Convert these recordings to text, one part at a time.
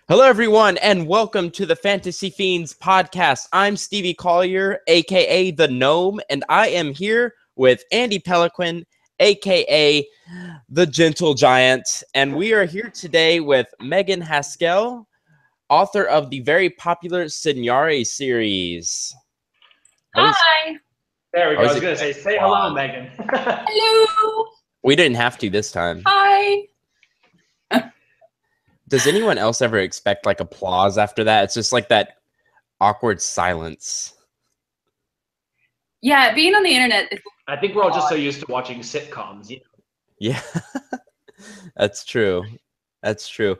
Hello, everyone, and welcome to the Fantasy Fiends podcast. I'm Stevie Collier, aka the Gnome, and I am here with Andy Peliquin, aka the Gentle Giant, and we are here today with Megan Haskell, author of the very popular Signare series. Hi. There we go. I was going to say hello, Megan. Hello. We didn't have to this time. Hi. Does anyone else ever expect like applause after that? It's just like that awkward silence. Yeah, being on the internet. I think we're all just so used to watching sitcoms. You know? Yeah, that's true. That's true.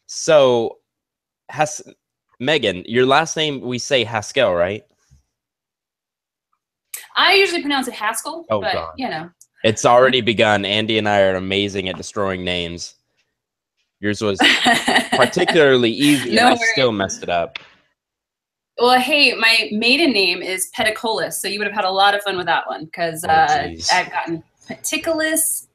So, Megan, your last name, we say Haskell, right? I usually pronounce it Haskell, Oh, but God. you know. It's already begun. Andy and I are amazing at destroying names. Yours was particularly easy, No and I worries. still messed it up. Well, hey, my maiden name is Pediculus, so you would have had a lot of fun with that one because geez. I've gotten Peticulus,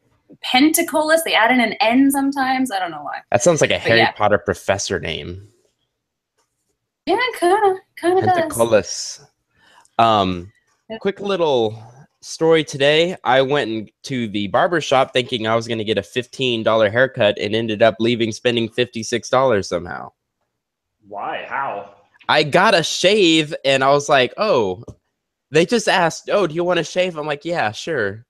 Pentaculus. They add in an N sometimes. I don't know why. That sounds like a Harry yeah. Potter professor name. Yeah, kind of does. Pentaculus. Quick little story today. I went to the barber shop thinking I was going to get a $15 haircut and ended up spending $56 somehow. Why? How? I got a shave and I was like, oh, they just asked, oh, do you want a shave? I'm like, yeah, sure.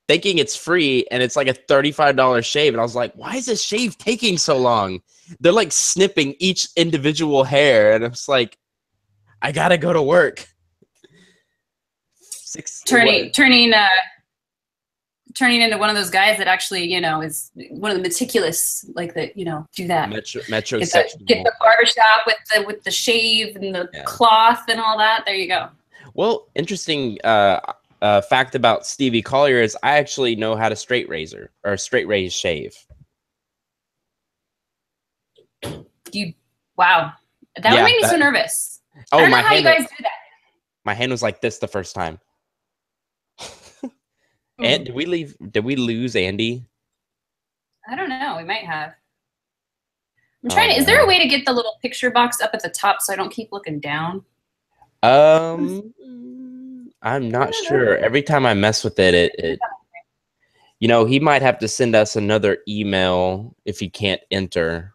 Thinking it's free and it's like a $35 shave. And I was like, why is this shave taking so long? They're like snipping each individual hair. And it's like, I got to go to work. Turning into one of those guys that actually, you know, is one of the meticulous, like that, you know, do that. Metrosexual. Get the barbershop with the shave and the cloth and all that. There you go. Well, interesting fact about Stevie Collier is I actually know how to straight raise shave. Wow. That would make me so nervous. Oh, I don't know how you guys do that. My hand was like this the first time. And did we lose Andy? I don't know. We might have. I'm trying to. Is there a way to get the little picture box up at the top so I don't keep looking down? I'm not sure. Every time I mess with it, you know, he might have to send us another email if he can't enter.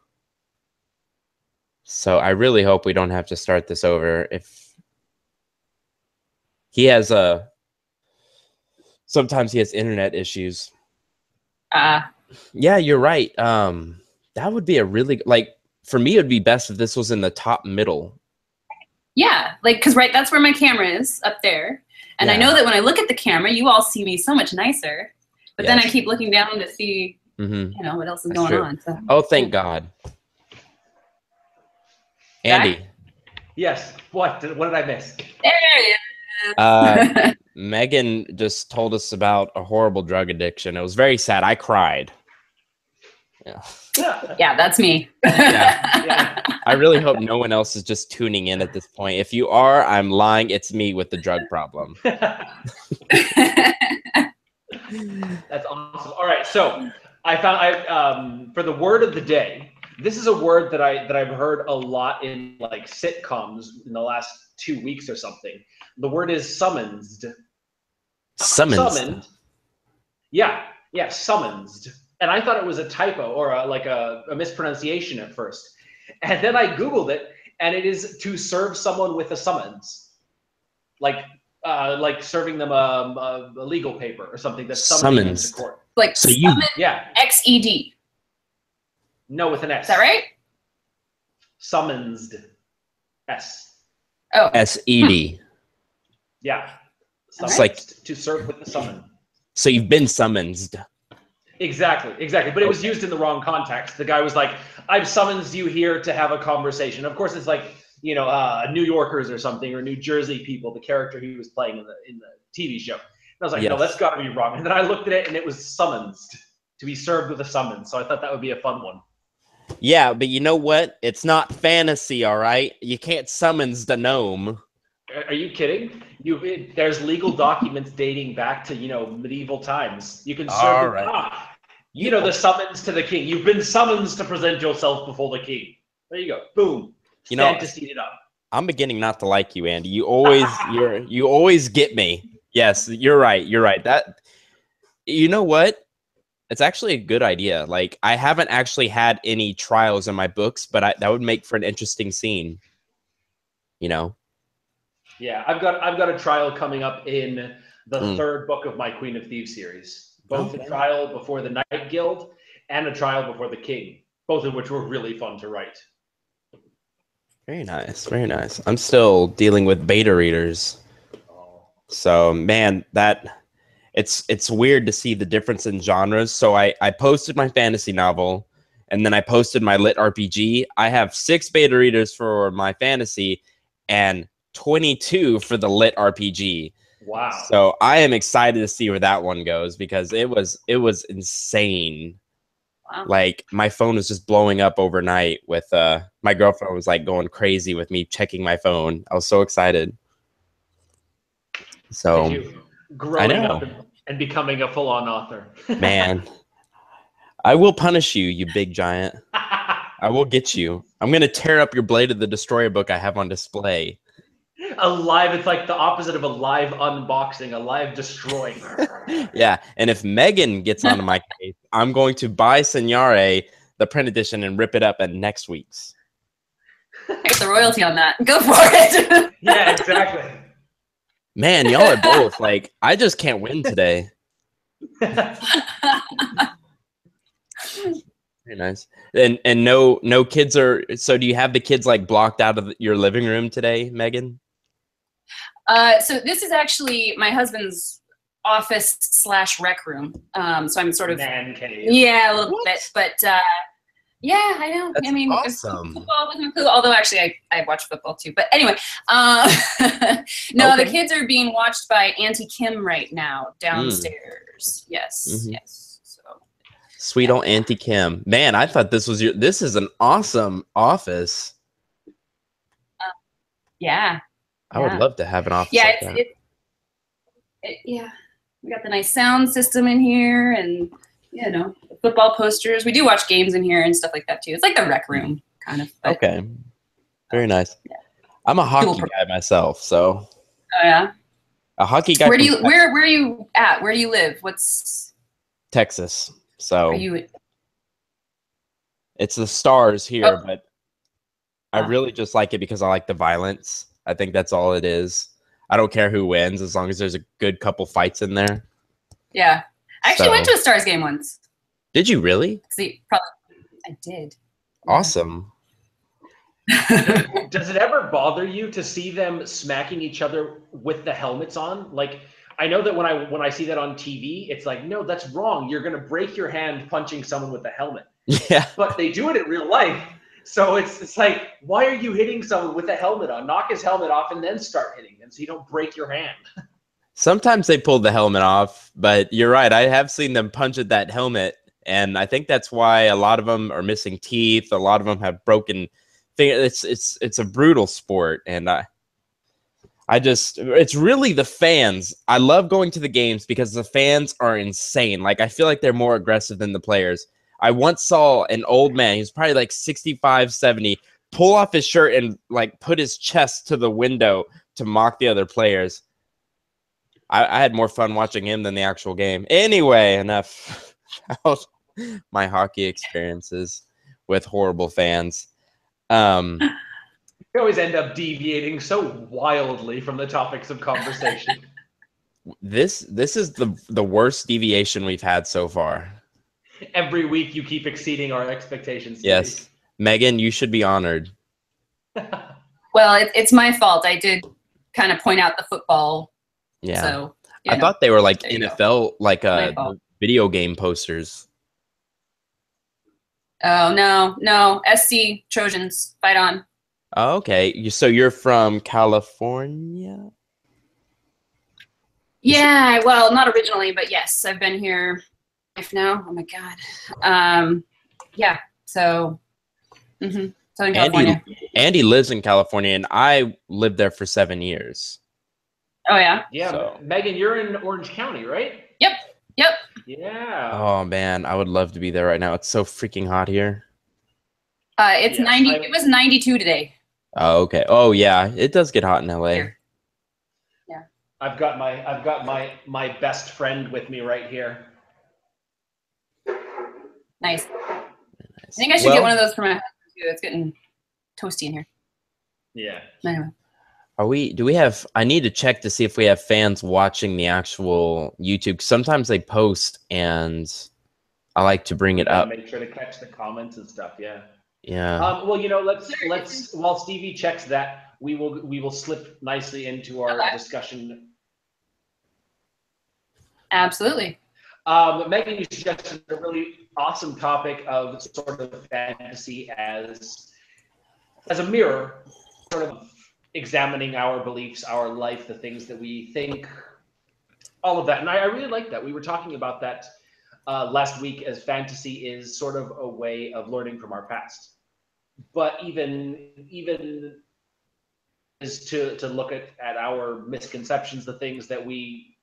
So I really hope we don't have to start this over. If he has sometimes he has internet issues. Yeah, you're right. That would be a really, like, for me, it would be best if this was in the top middle. Yeah, like, because that's where my camera is, up there. And I know that when I look at the camera, you all see me so much nicer. But then I keep looking down to see, you know, what else is going on. So. Oh, thank God. Andy. Yes. What did I miss? There it is. Megan just told us about a horrible drug addiction. It was very sad. I cried. Yeah, that's me. Yeah. I really hope no one else is just tuning in at this point. If you are, I'm lying. It's me with the drug problem. That's awesome. All right, so I found for the word of the day. This is a word that I've heard a lot in like sitcoms in the last 2 weeks or something. The word is summoned. Summoned. Yeah, summoned. And I thought it was a typo or a mispronunciation at first. And then I Googled it, and it is to serve someone with a summons. Like serving them a legal paper or something that's summoned into court. Like so summon, XED. No, with an S. Is that right? Summonsed. S. Oh. SED. Yeah. It's like to serve with the summon. So you've been summoned. Exactly. But it was used in the wrong context. The guy was like, I've summoned you here to have a conversation. Of course, it's like, you know, New Yorkers or something, or New Jersey people, the character he was playing in the TV show. And I was like, no, that's got to be wrong. And then I looked at it, and it was summonsed, to be served with a summons. So I thought that would be a fun one. Yeah, but you know what? It's not fantasy, all right? You can't summons the gnome. Are you kidding? There's legal documents dating back to, you know, medieval times. You can serve You know, the summons to the king. You've been summoned to present yourself before the king. There you go. Boom. Stand to seat it up. I'm beginning not to like you, Andy. You always get me. Yes, you're right. You're right. You know what? It's actually a good idea. Like, I haven't actually had any trials in my books, but that would make for an interesting scene. You know? Yeah, I've got a trial coming up in the third book of my Queen of Thieves series. Both a trial before the Night Guild and a trial before the King, both of which were really fun to write. Very nice, very nice. I'm still dealing with beta readers. So, man, it's weird to see the difference in genres. So I posted my fantasy novel, and then I posted my lit RPG. I have 6 beta readers for my fantasy and 22 for the lit RPG. Wow. So I am excited to see where that one goes because it was insane. Wow. Like, my phone was just blowing up overnight with my girlfriend was like going crazy with me checking my phone. I was so excited. So growing up and becoming a full-on author. Man, I will punish you, you big giant. I will get you. I'm going to tear up your Blade of the Destroyer book I have on display. It's like the opposite of a live unboxing, a live destroying. Yeah, and if Megan gets onto my case, I'm going to buy Signare, the print edition, and rip it up at next week's. Get the royalty on that. Go for it. Yeah, exactly. Man, y'all are both like, I just can't win today. Very nice. And no kids are. So do you have the kids like blocked out of your living room today, Megan? So this is actually my husband's office / rec room. So I'm sort of man cave. Yeah, a little bit, but yeah, I know. That's I mean, awesome. Football wasn't cool, although actually I watch football too. But anyway, no, the kids are being watched by Auntie Kim right now downstairs. Yes, yes. So sweet old Auntie Kim. Man, I thought this is an awesome office. Yeah. I would love to have an office. Yeah, like yeah. We got the nice sound system in here, and you know, football posters. We do watch games in here and stuff like that too. It's like the rec room kind of. But, okay, very nice. Yeah. I'm a hockey guy myself, so. Oh yeah. A hockey guy. Where are you at? Where do you live? What's Texas? So. Are you? It's the Stars here, but I really just like it because I like the violence. I think that's all it is. I don't care who wins as long as there's a good couple fights in there. Yeah. I actually went to a Stars game once. Did you really? See, probably I did. Awesome. Does it ever bother you to see them smacking each other with the helmets on? Like, I know that when I see that on TV, it's like, no, that's wrong. You're going to break your hand punching someone with a helmet. Yeah. But they do it in real life. So it's like, why are you hitting someone with a helmet on? Knock his helmet off and then start hitting them so you don't break your hand. Sometimes they pull the helmet off, but you're right. I have seen them punch at that helmet, and I think that's why a lot of them are missing teeth. A lot of them have broken fingers. It's a brutal sport, and it's really the fans. I love going to the games because the fans are insane. Like, I feel like they're more aggressive than the players. I once saw an old man, he was probably like 65, 70, pull off his shirt and like put his chest to the window to mock the other players. I had more fun watching him than the actual game. Anyway, enough about my hockey experiences with horrible fans. We always end up deviating so wildly from the topics of conversation. This is the worst deviation we've had so far. Every week you keep exceeding our expectations. Yes. Megan, you should be honored. Well, it's my fault. I did kind of point out the football. Yeah. So, I thought they were like NFL, like video game posters. Oh, no. SC Trojans, fight on. Oh, okay. So you're from California? Yeah, well, not originally, but yes, I've been here now. Oh my God. Yeah. So, Southern California. Andy lives in California, and I lived there for 7 years. Oh yeah. Yeah, so. Megan, you're in Orange County, right? Yep. Yeah. Oh man, I would love to be there right now. It's so freaking hot here. It's 90. It was 92 today. Oh, okay. Oh yeah, it does get hot in LA. Here. Yeah. I've got my best friend with me right here. Nice. I think I should get one of those for my husband too. It's getting toasty in here. Yeah. Anyway. Do we have, I need to check to see if we have fans watching the actual YouTube. Sometimes they post and I like to bring it up. Make sure to catch the comments and stuff. Yeah. Yeah. Well, you know, let's while Stevie checks that, we will slip nicely into our discussion. Absolutely. Megan, you suggested a really awesome topic of sort of fantasy as a mirror, sort of examining our beliefs, our life, the things that we think, all of that. And I really like that. We were talking about that last week, as fantasy is sort of a way of learning from our past. But even is to look at our misconceptions, the things that we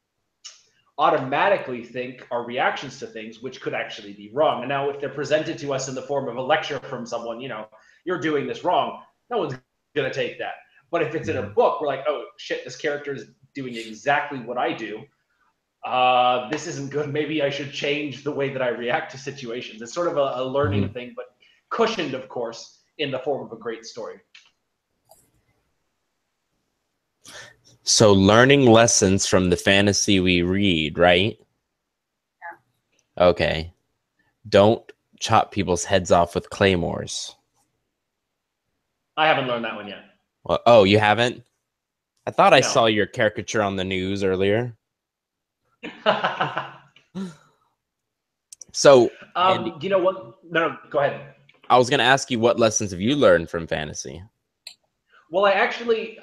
automatically think are reactions to things, which could actually be wrong. And now if they're presented to us in the form of a lecture from someone, you know, you're doing this wrong, no one's going to take that. But if it's in a book, we're like, oh shit, this character is doing exactly what I do. This isn't good. Maybe I should change the way that I react to situations. It's sort of a learning thing, but cushioned, of course, in the form of a great story. So learning lessons from the fantasy we read, right? Yeah. Okay. Don't chop people's heads off with claymores. I haven't learned that one yet. Well, oh, you haven't? I thought I saw your caricature on the news earlier. So, Andy, you know what? No, go ahead. I was going to ask you, what lessons have you learned from fantasy? Well, I actually,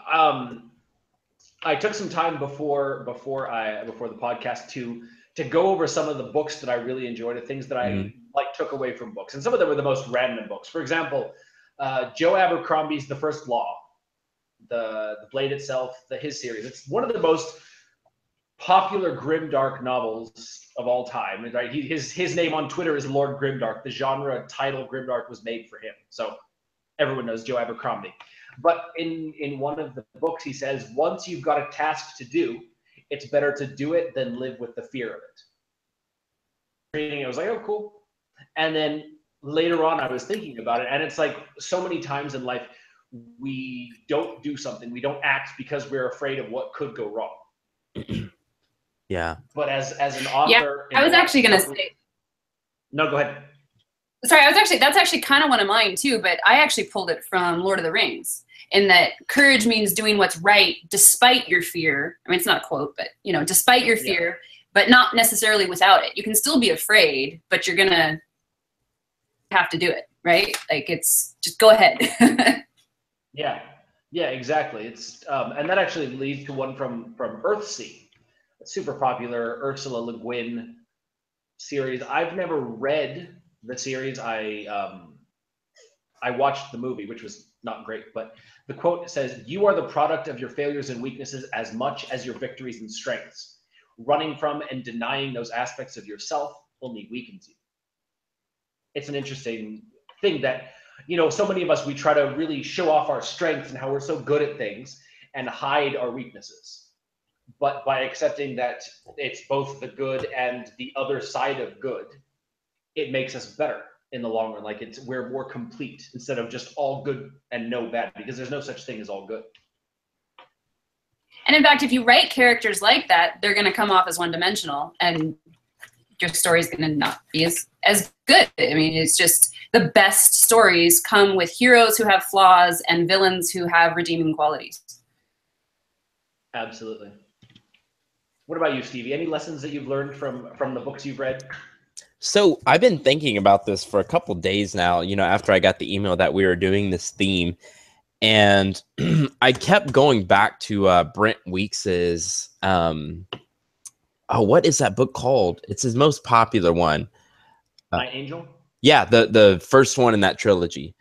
I took some time before the podcast to go over some of the books that I really enjoyed, the things that I took away from books, and some of them were the most random books. For example, Joe Abercrombie's The First Law, the Blade itself, his series. It's one of the most popular grimdark novels of all time. Right? His name on Twitter is Lord Grimdark. The genre title Grimdark was made for him, so everyone knows Joe Abercrombie. But in one of the books, he says, once you've got a task to do, it's better to do it than live with the fear of it. Reading it, I was like, oh, cool. And then later on, I was thinking about it, and it's like so many times in life, we don't do something, we don't act because we're afraid of what could go wrong. Yeah. But as an author, I was actually going to say. No, go ahead. Sorry, that's actually kind of one of mine too, but I actually pulled it from Lord of the Rings, in that courage means doing what's right despite your fear. I mean, it's not a quote, but you know, despite your fear, but not necessarily without it. You can still be afraid, but you're going to have to do it, right? Like, it's just go ahead. Yeah, exactly. It's and that actually leads to one from Earthsea, a super popular Ursula Le Guin series. I've never read the series. I watched the movie, which was not great, but the quote says, "You are the product of your failures and weaknesses as much as your victories and strengths. Running from and denying those aspects of yourself only weakens you." It's an interesting thing that, you know, so many of us, we try to really show off our strengths and how we're so good at things and hide our weaknesses. But by accepting that it's both the good and the other side of good, it makes us better in the long run. Like, we're more complete instead of just all good and no bad, because there's no such thing as all good. And in fact, if you write characters like that, they're going to come off as one-dimensional, and your story's going to not be as good. I mean, it's just the best stories come with heroes who have flaws and villains who have redeeming qualities. Absolutely. What about you, Stevie? Any lessons that you've learned from the books you've read? So I've been thinking about this for a couple days now, you know, after I got the email that we were doing this theme. And I kept going back to Brent Weeks's, what is that book called? It's his most popular one. Night Angel? Yeah, the first one in that trilogy.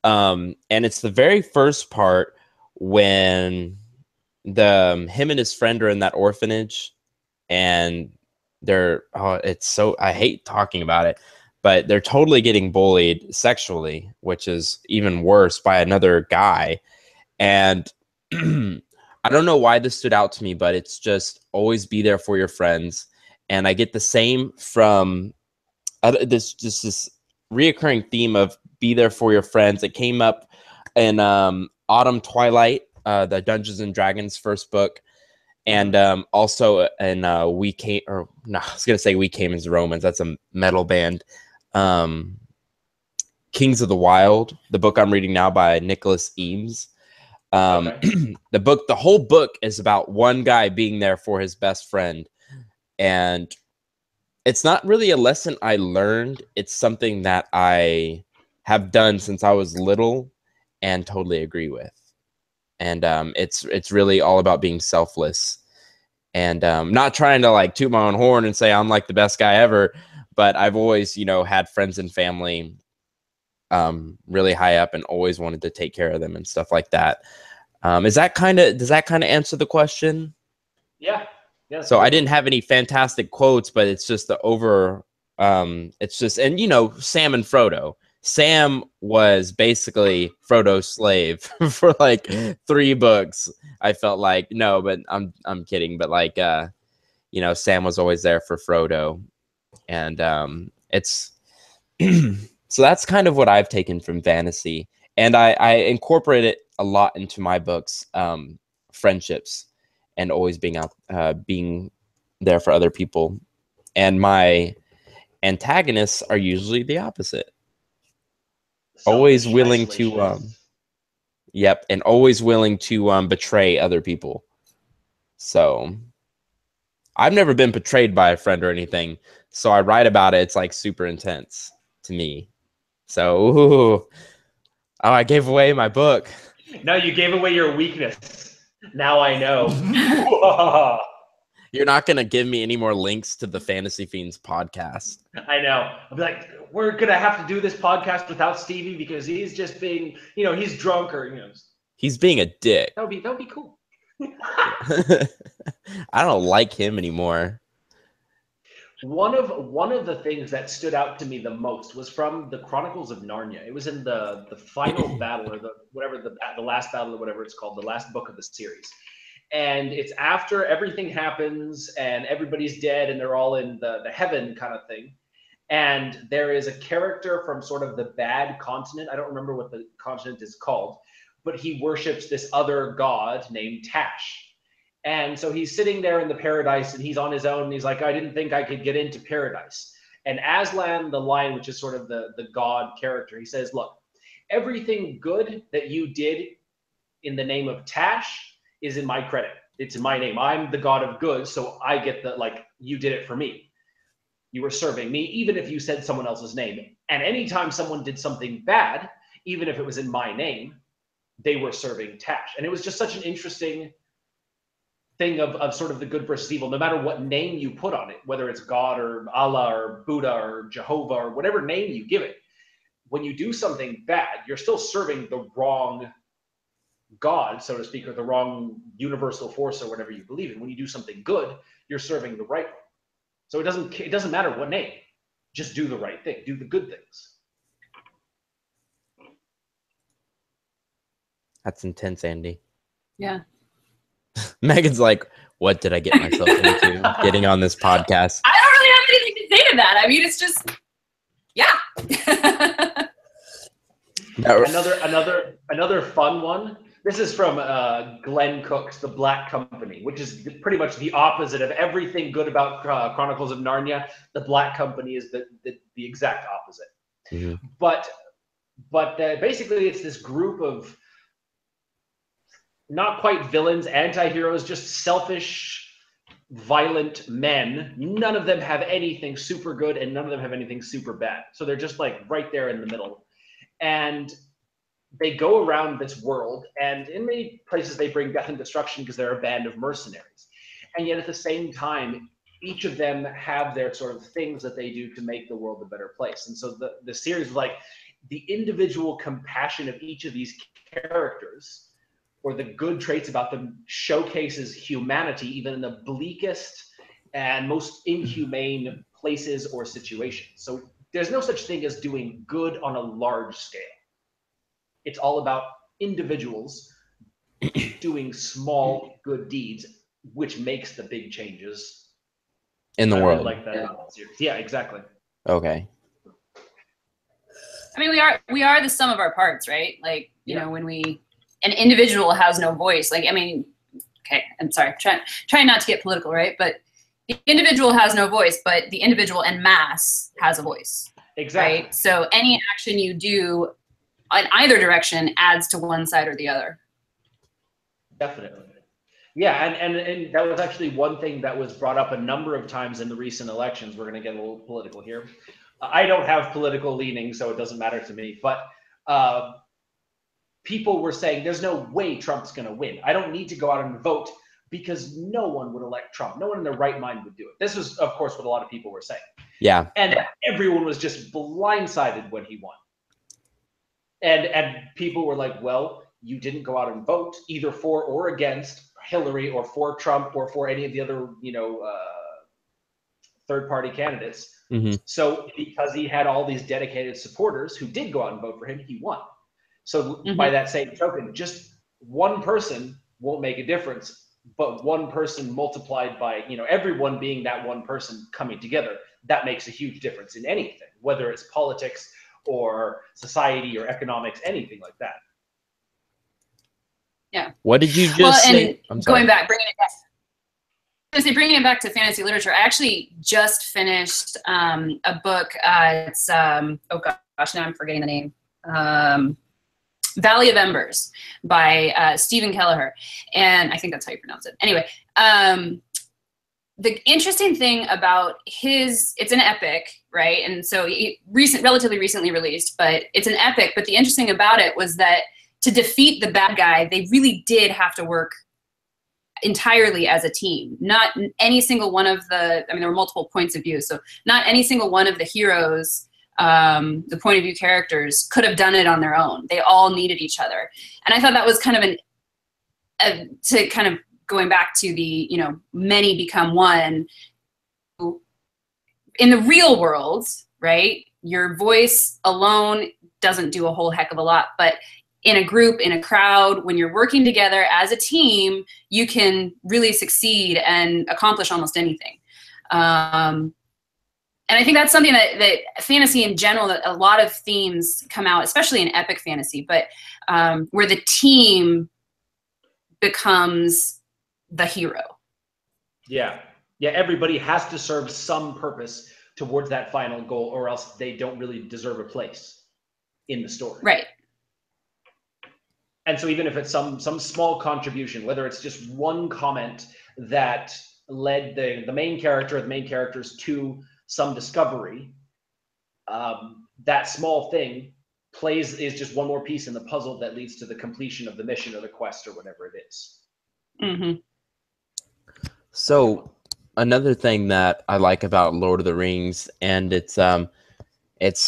And it's the very first part when him and his friend are in that orphanage, and it's so, I hate talking about it, but they're totally getting bullied sexually, which is even worse, by another guy. And I don't know why this stood out to me, but it's just always be there for your friends. And I get the same from this reoccurring theme of be there for your friends. It came up in Autumn Twilight, the Dungeons and Dragons first book. And also in We Came, or no, I was going to say We Came as Romans. That's a metal band. Kings of the Wild, the book I'm reading now by Nicholas Eames. The whole book is about one guy being there for his best friend. And it's not really a lesson I learned. It's something that I have done since I was little and totally agree with. And it's really all about being selfless and not trying to like toot my own horn and say I'm like the best guy ever. But I've always, had friends and family really high up and always wanted to take care of them and stuff like that. Does that kind of answer the question? Yeah. Yeah. So I didn't have any fantastic quotes, but it's just the over, it's just, and Sam and Frodo. Sam was basically Frodo's slave for like 3 books. I felt like, no, but I'm kidding. But like, Sam was always there for Frodo. And it's, so that's kind of what I've taken from fantasy. And I incorporate it a lot into my books, friendships, and always being there for other people. And my antagonists are usually the opposite. Always willing to, and always willing to betray other people. So I've never been betrayed by a friend or anything. So I write about it. It's like super intense to me. So, I gave away my book. No, you gave away your weakness. Now I know. You're not going to give me any more links to the Fantasy Fiends podcast. I know. I'll be like, we're going to have to do this podcast without Stevie because he's just being, he's drunk or, He's being a dick. That would be cool. I don't like him anymore. One of the things that stood out to me the most was from the Chronicles of Narnia. It was in the final battle, or the last battle, or whatever it's called, the last book of the series. And it's after everything happens and everybody's dead and they're all in the heaven kind of thing. And there is a character from sort of the bad continent. I don't remember what the continent is called, but he worships this other god named Tash. And so he's sitting there in the paradise and he's on his own. And he's like, I didn't think I could get into paradise. And Aslan, the lion, which is sort of the god character, he says, look, everything good that you did in the name of Tash is in my credit. It's in my name. I'm the god of good. So I get you did it for me. You were serving me, even if you said someone else's name. And anytime someone did something bad, even if it was in my name, they were serving Tash. And it was just such an interesting thing of sort of the good versus evil, no matter what name you put on it, whether it's God or Allah or Buddha or Jehovah or whatever name you give it. When you do something bad, you're still serving the wrong God, so to speak, or the wrong universal force or whatever you believe in. When you do something good, you're serving the right one. So it doesn't matter what name. Just do the right thing. Do the good things. That's intense, Andy. Yeah. Megan's like, what did I get myself into getting on this podcast? I don't really have anything to say to that. I mean, it's just, yeah. Another fun one. This is from Glenn Cook's The Black Company, which is pretty much the opposite of everything good about Chronicles of Narnia. The Black Company is the exact opposite. Mm-hmm. But basically, it's this group of not quite villains, anti-heroes, just selfish, violent men. None of them have anything super good, and none of them have anything super bad. So they're just like right there in the middle. And they go around this world, and in many places they bring death and destruction because they're a band of mercenaries. And yet at the same time, each of them have their sort of things that they do to make the world a better place. And so the series was like the individual compassion of each of these characters, or the good traits about them, showcases humanity even in the bleakest and most inhumane places or situations. So there's no such thing as doing good on a large scale. It's all about individuals doing small good deeds, which makes the big changes in the I world. really like that. Yeah, exactly. Okay. I mean, we are the sum of our parts, right? Like, you know, when an individual has no voice, like, I mean, okay, I'm sorry, trying not to get political, right? But the individual has no voice, but the individual en masse has a voice. Exactly. Right? So any action you do in either direction adds to one side or the other. Definitely. Yeah, and that was actually one thing that was brought up a number of times in the recent elections. We're going to get a little political here. I don't have political leaning, so it doesn't matter to me. But people were saying there's no way Trump's going to win. I don't need to go out and vote because no one would elect Trump. No one in their right mind would do it. This was, of course, what a lot of people were saying. Yeah. And everyone was just blindsided when he won. And people were like, well, you didn't go out and vote either for or against Hillary or for Trump or for any of the other, third-party candidates. Mm-hmm. So because he had all these dedicated supporters who did go out and vote for him, he won. So by that same token, just one person won't make a difference, but one person multiplied by, everyone being that one person coming together, that makes a huge difference in anything, whether it's politics or society or economics, anything like that. Yeah. What did you just say? And bringing it back to fantasy literature, I actually just finished a book. It's oh gosh, now I'm forgetting the name. Valley of Embers by Stephen Kelleher, and I think that's how you pronounce it. Anyway, the interesting thing about it's an epic, right? And so relatively recently released, but it's an epic. But the interesting about it was that to defeat the bad guy, they really did have to work entirely as a team. Not any single one of there were multiple points of view, so not any single one of the heroes, the point of view characters, could have done it on their own. They all needed each other. And I thought that was kind of to kind of going back to the, many become one. In the real world, right, your voice alone doesn't do a whole heck of a lot, but in a group, in a crowd, when you're working together as a team, you can really succeed and accomplish almost anything. And I think that's something that fantasy in general, that a lot of themes come out, especially in epic fantasy, but where the team becomes the hero. Yeah. Everybody has to serve some purpose towards that final goal, or else they don't really deserve a place in the story. Right. And so even if it's some small contribution, whether it's just one comment that led the main character or the main characters to some discovery, that small thing is just one more piece in the puzzle that leads to the completion of the mission or the quest or whatever it is. Mm-hmm. So another thing that I like about Lord of the Rings, and it's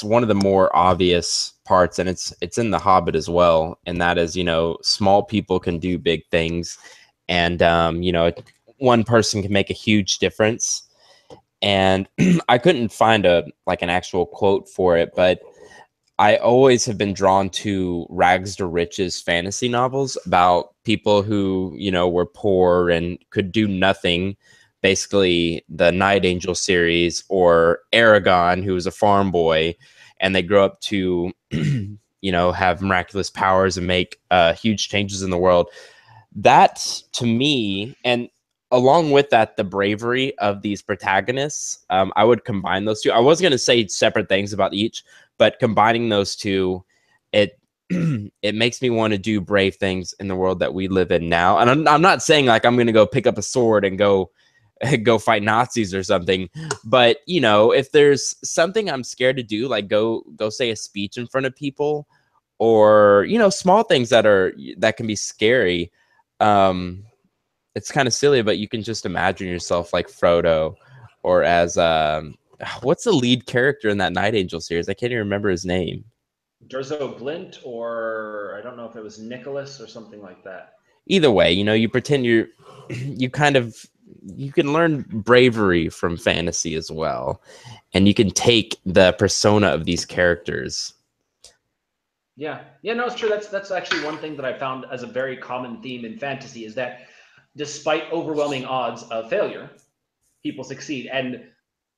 one of the more obvious parts, and it's in The Hobbit as well, and that is, small people can do big things, and one person can make a huge difference. And I couldn't find an actual quote for it, but I always have been drawn to rags to riches fantasy novels about people who, were poor and could do nothing. Basically, the Night Angel series, or Aragon, who was a farm boy, and they grow up to, have miraculous powers and make huge changes in the world. That, to me, and along with that, the bravery of these protagonists, I would combine those two. I was going to say separate things about each, but combining those two, it makes me want to do brave things in the world that we live in now. And I'm not saying like I'm going to go pick up a sword and go fight Nazis or something, but if there's something I'm scared to do, like go say a speech in front of people, or small things that can be scary. It's kind of silly, but you can just imagine yourself like Frodo, or as what's the lead character in that Night Angel series? I can't even remember his name. Durzo Blint, or I don't know if it was Nicholas or something like that. Either way, you pretend you kind of you can learn bravery from fantasy as well, and you can take the persona of these characters. Yeah, no, it's true. That's actually one thing that I found as a very common theme in fantasy is that despite overwhelming odds of failure, people succeed, and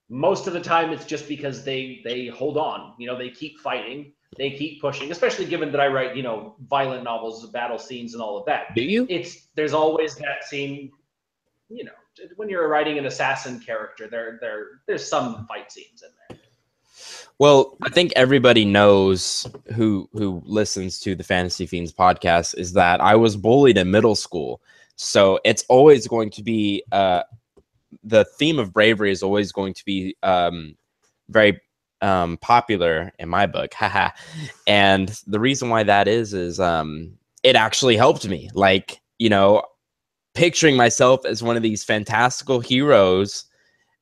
most of the time it's just because they hold on. They keep fighting, they keep pushing. Especially given that I write violent novels, battle scenes, and all of that. Do you? There's always that scene. When you're writing an assassin character, there's some fight scenes in there. Well, I think everybody knows who listens to the Fantasy Fiends podcast is that I was bullied in middle school. So it's always going to be the theme of bravery is always going to be very popular in my book. Haha. And the reason why that is it actually helped me. Like, picturing myself as one of these fantastical heroes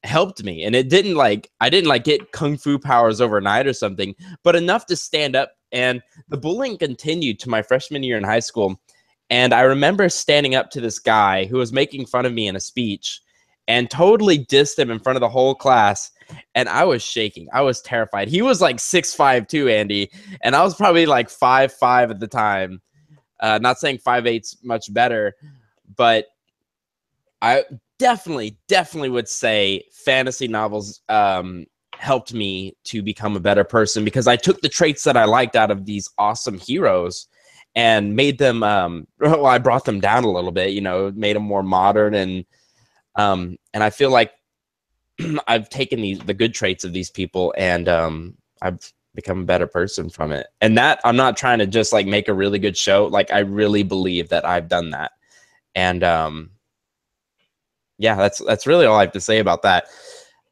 helped me, and I didn't get kung fu powers overnight or something, but enough to stand up. And the bullying continued to my freshman year in high school, and I remember standing up to this guy who was making fun of me in a speech and totally dissed him in front of the whole class, and I was shaking. I was terrified. He was like 6'5" too, Andy, and I was probably like 5'5" at the time. Not saying 5'8's much better, but I definitely would say fantasy novels helped me to become a better person, because I took the traits that I liked out of these awesome heroes and made them, I brought them down a little bit, made them more modern. And I feel like I've taken the good traits of these people, and I've become a better person from it. And that, I'm not trying to just like make a really good show. Like, I really believe that I've done that. And yeah, that's really all I have to say about that.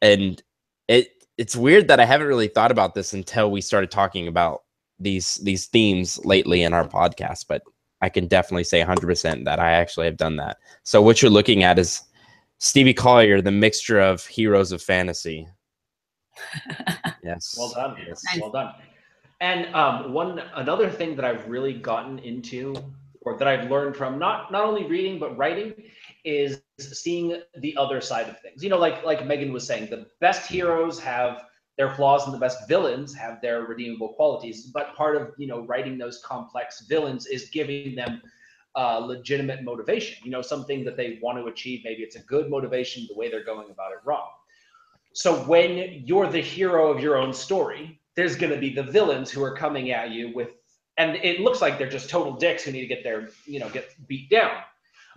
And it's weird that I haven't really thought about this until we started talking about these themes lately in our podcast, but I can definitely say 100% that I actually have done that. So what you're looking at is Stevie Collier, the mixture of heroes of fantasy. Yes. Well done. Yes. Well done. And another thing that I've really gotten into, or that I've learned from not only reading but writing, is seeing the other side of things. Like Megan was saying, the best heroes have their flaws and the best villains have their redeemable qualities. But part of writing those complex villains is giving them legitimate motivation. Something that they want to achieve. Maybe it's a good motivation. The way they're going about it wrong. So when you're the hero of your own story, there's going to be the villains who are coming at you with, and it looks like they're just total dicks who need to get get beat down.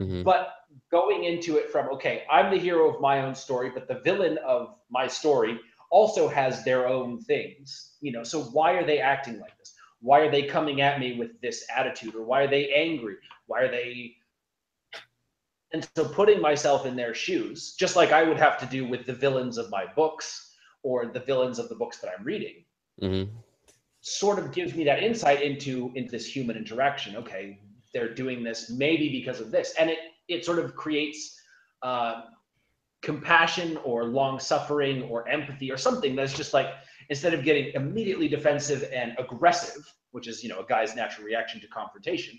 Mm-hmm. But going into it from, okay, I'm the hero of my own story, but the villain of my story also has their own things, so why are they acting like this? Why are they coming at me with this attitude? Or why are they angry? Why are they? And so putting myself in their shoes, just like I would have to do with the villains of my books or the villains of the books that I'm reading, mm-hmm. sort of gives me that insight into this human interaction. Okay, they're doing this maybe because of this. And it sort of creates compassion or long suffering or empathy or something that's just like, instead of getting immediately defensive and aggressive, which is, a guy's natural reaction to confrontation,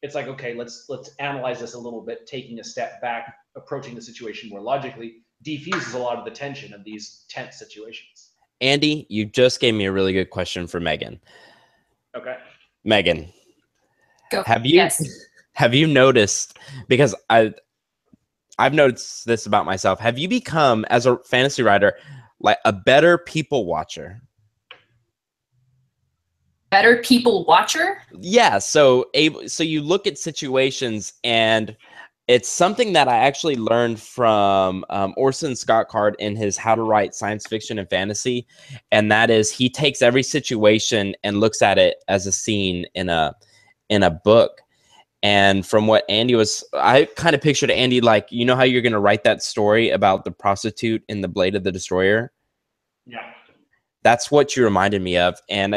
it's like, okay, let's analyze this a little bit, taking a step back, approaching the situation more logically, defuses a lot of the tension of these tense situations. Andy, you just gave me a really good question for Megan. Okay. Megan, go. Have you Yes. Have you noticed, because I've noticed this about myself, have you become, as a fantasy writer, like a better people watcher? Better people watcher? Yeah, so you look at situations, and it's something that I actually learned from Orson Scott Card in his How to Write Science Fiction and Fantasy, and that is he takes every situation and looks at it as a scene in a book. And from what Andy was, I kind of pictured Andy like, how you're going to write that story about the prostitute in The Blade of the Destroyer? Yeah. That's what you reminded me of. And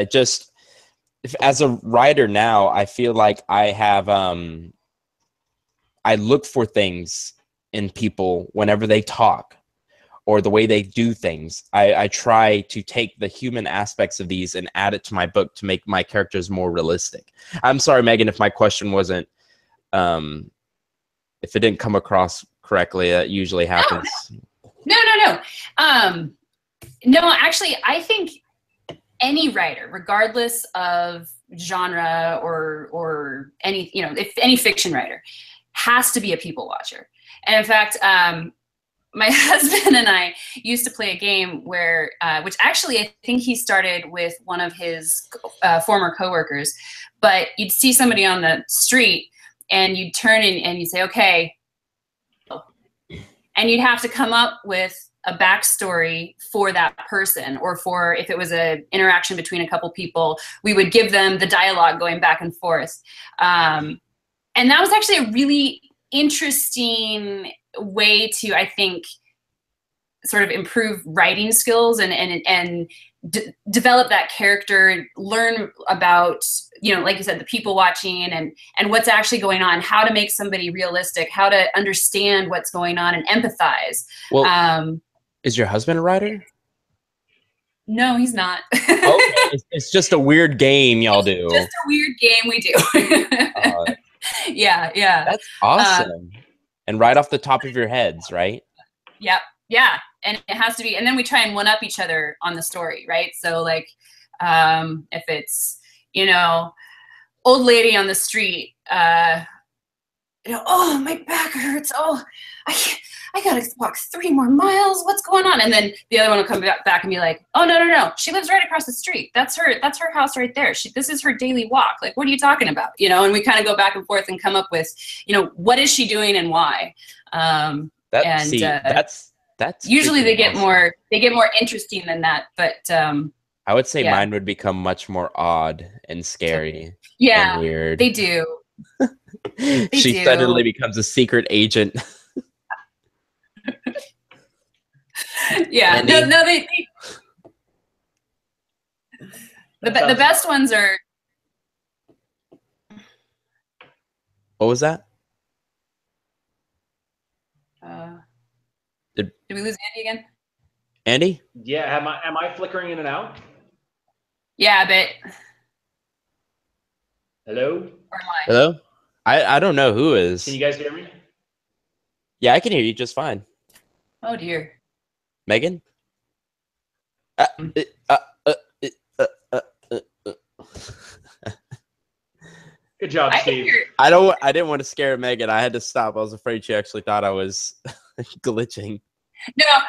as a writer now, I feel like I have, I look for things in people whenever they talk or the way they do things. I try to take the human aspects of these and add it to my book to make my characters more realistic. I'm sorry, Megan, if my question wasn't, if it didn't come across correctly. That usually happens. No. No, actually, I think any writer, regardless of genre or any, if any fiction writer, has to be a people watcher. And in fact, my husband and I used to play a game where, which actually I think he started with one of his former coworkers, but you'd see somebody on the street and you'd turn in and you'd say, okay, and you'd have to come up with a backstory for that person, or for, if it was an interaction between a couple people, we would give them the dialogue going back and forth. And that was actually a really interesting way to, I think, sort of improve writing skills and develop that character, learn about, like you said, the people watching and what's actually going on, how to make somebody realistic, how to understand what's going on and empathize. Well, is your husband a writer? No, he's not. Okay, it's just a weird game y'all do. Just a weird game we do. Yeah. That's awesome. And right off the top of your heads, right? Yep. Yeah. And it has to be, and then we try and one up each other on the story, right? So like, if it's, old lady on the street, oh, my back hurts. Oh, I gotta walk 3 more miles. What's going on? And then the other one will come back and be like, oh, no. She lives right across the street. That's her house right there. This is her daily walk. Like, what are you talking about? And we kind of go back and forth and come up with, what is she doing and why? That's usually they get awesome. more interesting than that. But I would say mine would become much more odd and scary. Yeah, and weird. They do. She suddenly becomes a secret agent. Yeah. Andy? No. The best ones are. What was that? Did we lose Andy again? Andy? Yeah, am I flickering in and out? Yeah, but. Hello? Or am I? Hello? I don't know who is. Can you guys hear me? Yeah, I can hear you just fine. Oh dear. Megan? Good job, Steve. I didn't want to scare Megan. I had to stop. I was afraid she actually thought I was glitching. No.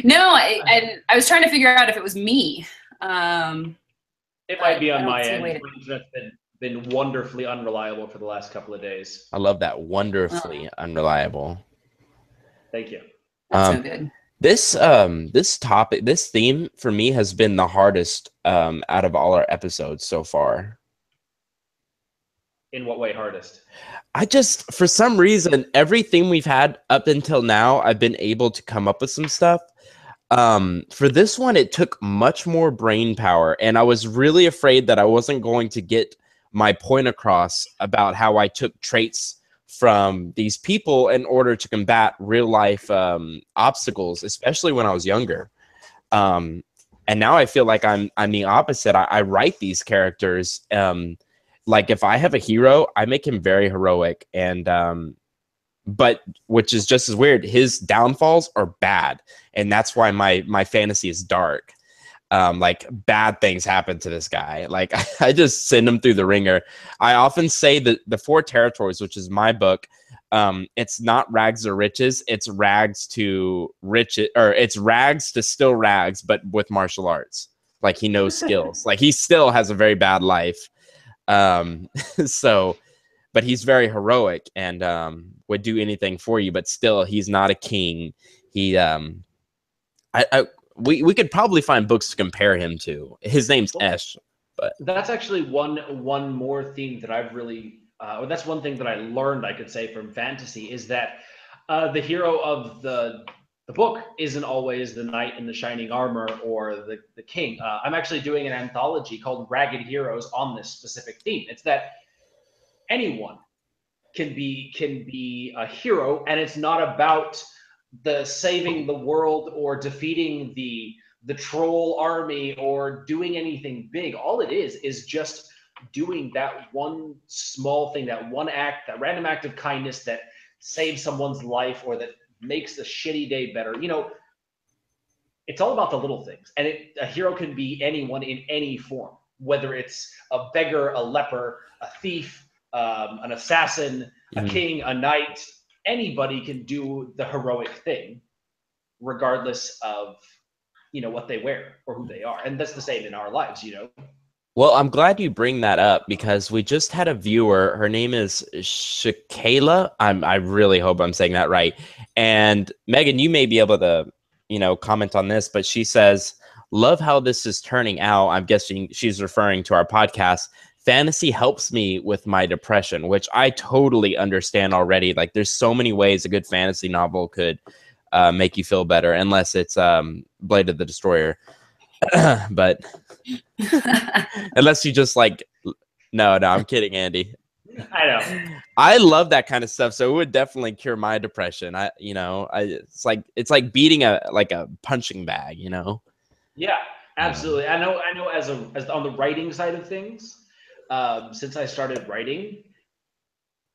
No, and I was trying to figure out if it was me. It might be on my end. My internet's been wonderfully unreliable for the last couple of days. I love that. Wonderfully unreliable. Thank you. That's so good. This topic, this theme for me has been the hardest out of all our episodes so far. In what way hardest? For some reason, everything we've had up until now, I've been able to come up with some stuff. For this one, it took much more brain power, and I was really afraid that I wasn't going to get my point across about how I took traits from these people in order to combat real life obstacles, especially when I was younger. And now I feel like I'm the opposite. I write these characters. Like if I have a hero, I make him very heroic, and but which is just as weird. His downfalls are bad, and that's why my fantasy is dark. Like bad things happen to this guy. Like I just send him through the ringer. I often say that the 4 territories, which is my book, it's not rags or riches. It's rags to riches, or it's rags to still rags, but with martial arts. Like he knows skills. Like he still has a very bad life. But he's very heroic and would do anything for you. But still, he's not a king. He we could probably find books to compare him to. His name's Esh, but that's actually one more theme that I've really, or that's one thing that I learned, I could say, from fantasy, is that the hero of the book isn't always the knight in the shining armor or the king. I'm actually doing an anthology called Ragged Heroes on this specific theme. It's that anyone can be a hero, and it's not about the saving the world or defeating the troll army or doing anything big. All it is just doing that one small thing, that one act, that random act of kindness that saves someone's life or that makes a shitty day better. You know, it's all about the little things. And a hero can be anyone in any form, whether it's a beggar, a leper, a thief, an assassin, a king, a knight. Anybody can do the heroic thing, regardless of, you know, what they wear or who they are. And that's the same in our lives, you know. Well, I'm glad you bring that up because we just had a viewer. Her name is Shakayla. I really hope I'm saying that right. And Megan, you may be able to, you know, comment on this, but she says, love how this is turning out. I'm guessing she's referring to our podcast. Fantasy helps me with my depression, which I totally understand already. Like there's so many ways a good fantasy novel could make you feel better, unless it's Blade of the Destroyer. But unless you just like, no, I'm kidding, Andy. I know. I love that kind of stuff, so it would definitely cure my depression. It's like beating a punching bag, you know. Yeah, absolutely. I know. As on the writing side of things, since I started writing,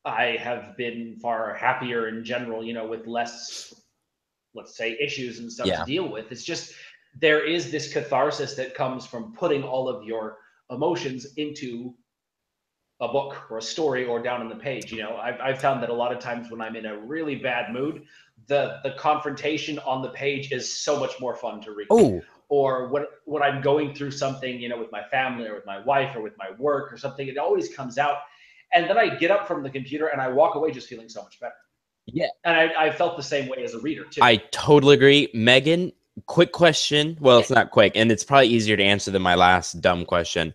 I have been far happier in general. You know, with less, let's say, issues and stuff to deal with. It's just there is this catharsis that comes from putting all of your emotions into a book or a story or down on the page. You know, I've found that a lot of times when I'm in a really bad mood, the confrontation on the page is so much more fun to read. Oh. Or when I'm going through something, you know, with my family or with my wife or with my work or something, it always comes out. And then I get up from the computer and I walk away just feeling so much better. Yeah. And I felt the same way as a reader too. I totally agree. Megan, quick question. Well, it's not quick, and it's probably easier to answer than my last dumb question.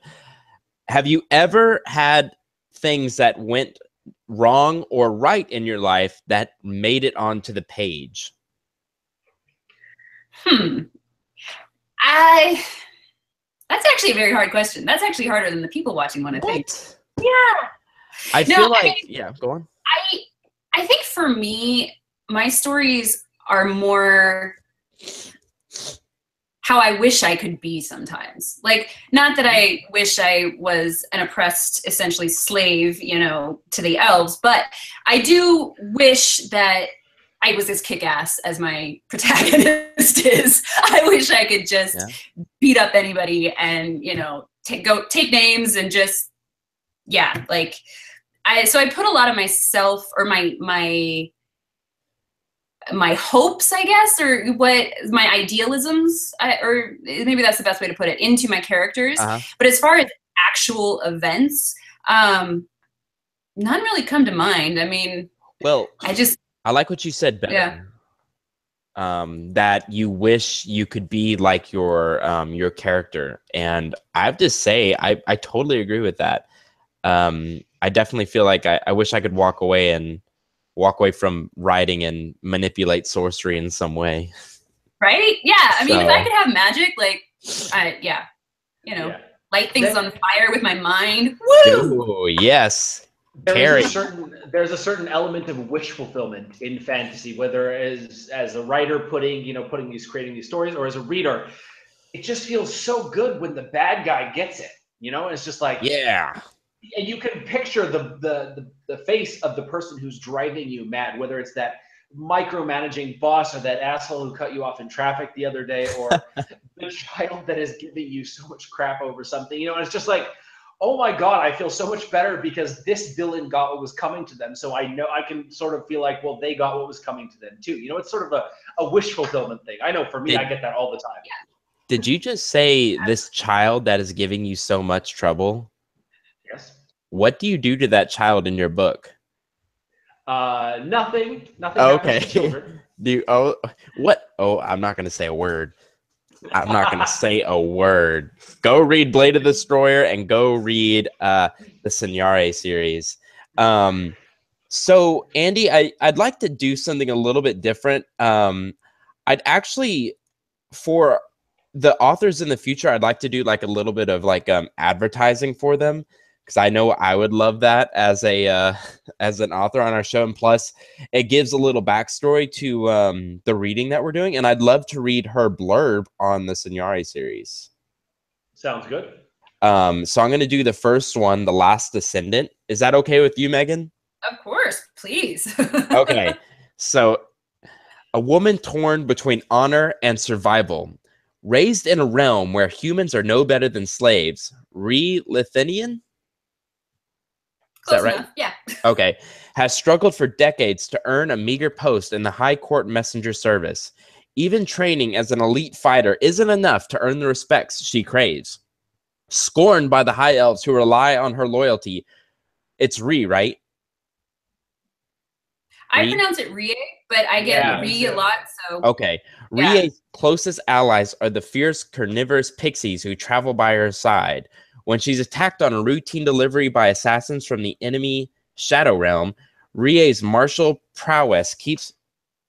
Have you ever had things that went wrong or right in your life that made it onto the page? That's actually a very hard question. That's actually harder than the people watching one, I think. Yeah. I feel like, yeah, go on. I think for me, my stories are more how I wish I could be sometimes. Like, not that I wish I was an oppressed, essentially slave, you know, to the elves, but I do wish that I was as kick-ass as my protagonist is. I wish I could just beat up anybody and, you know, take names and just, like, so I put a lot of myself or my hopes, I guess, or what my idealisms, or maybe that's the best way to put it, into my characters. But as far as actual events, none really come to mind. I mean, well, I like what you said, Ben. Yeah. That you wish you could be like your character, and I have to say, I totally agree with that. I definitely feel like I wish I could walk away from writing and manipulate sorcery in some way. Right? Yeah. I mean, if I could have magic, like, light things on fire with my mind. Woo! Ooh, yes. There's a certain element of wish fulfillment in fantasy, whether as a writer creating these stories, or as a reader. It just feels so good when the bad guy gets it. You know, it's just like, yeah. And you can picture the face of the person who's driving you mad, whether it's that micromanaging boss or that asshole who cut you off in traffic the other day, or the child that is giving you so much crap over something. You know, and it's just like, oh my God, I feel so much better because this villain got what was coming to them. So I know I can sort of feel like, well, they got what was coming to them too. You know, it's sort of a wish fulfillment thing. I know for me, I get that all the time. Yeah. Did you just say this child that is giving you so much trouble? Yes. What do you do to that child in your book? Nothing. Nothing Okay. happens to children. What? Oh, I'm not going to say a word. I'm not going to say a word. Go read Blade of the Destroyer and go read the Signare series. So, Andy, I'd like to do something a little bit different. I'd actually, for the authors in the future, I'd like to do like a little bit of like advertising for them, because I know I would love that as an author on our show. And plus, it gives a little backstory to the reading that we're doing. And I'd love to read her blurb on the Signare series. Sounds good. So I'm going to do the first one, The Last Descendant. Is that okay with you, Megan? Of course, please. Okay, so a woman torn between honor and survival, raised in a realm where humans are no better than slaves. Lithuanian? Is that Close right? enough. Yeah. Okay. Has struggled for decades to earn a meager post in the High Court Messenger Service. Even training as an elite fighter isn't enough to earn the respects she craves. Scorned by the High Elves who rely on her loyalty. It's right? I pronounce it Rie, but I get Rie a lot, so. Okay. Yeah. Rie's closest allies are the fierce carnivorous pixies who travel by her side. When she's attacked on a routine delivery by assassins from the enemy Shadow Realm, Rie's martial prowess keeps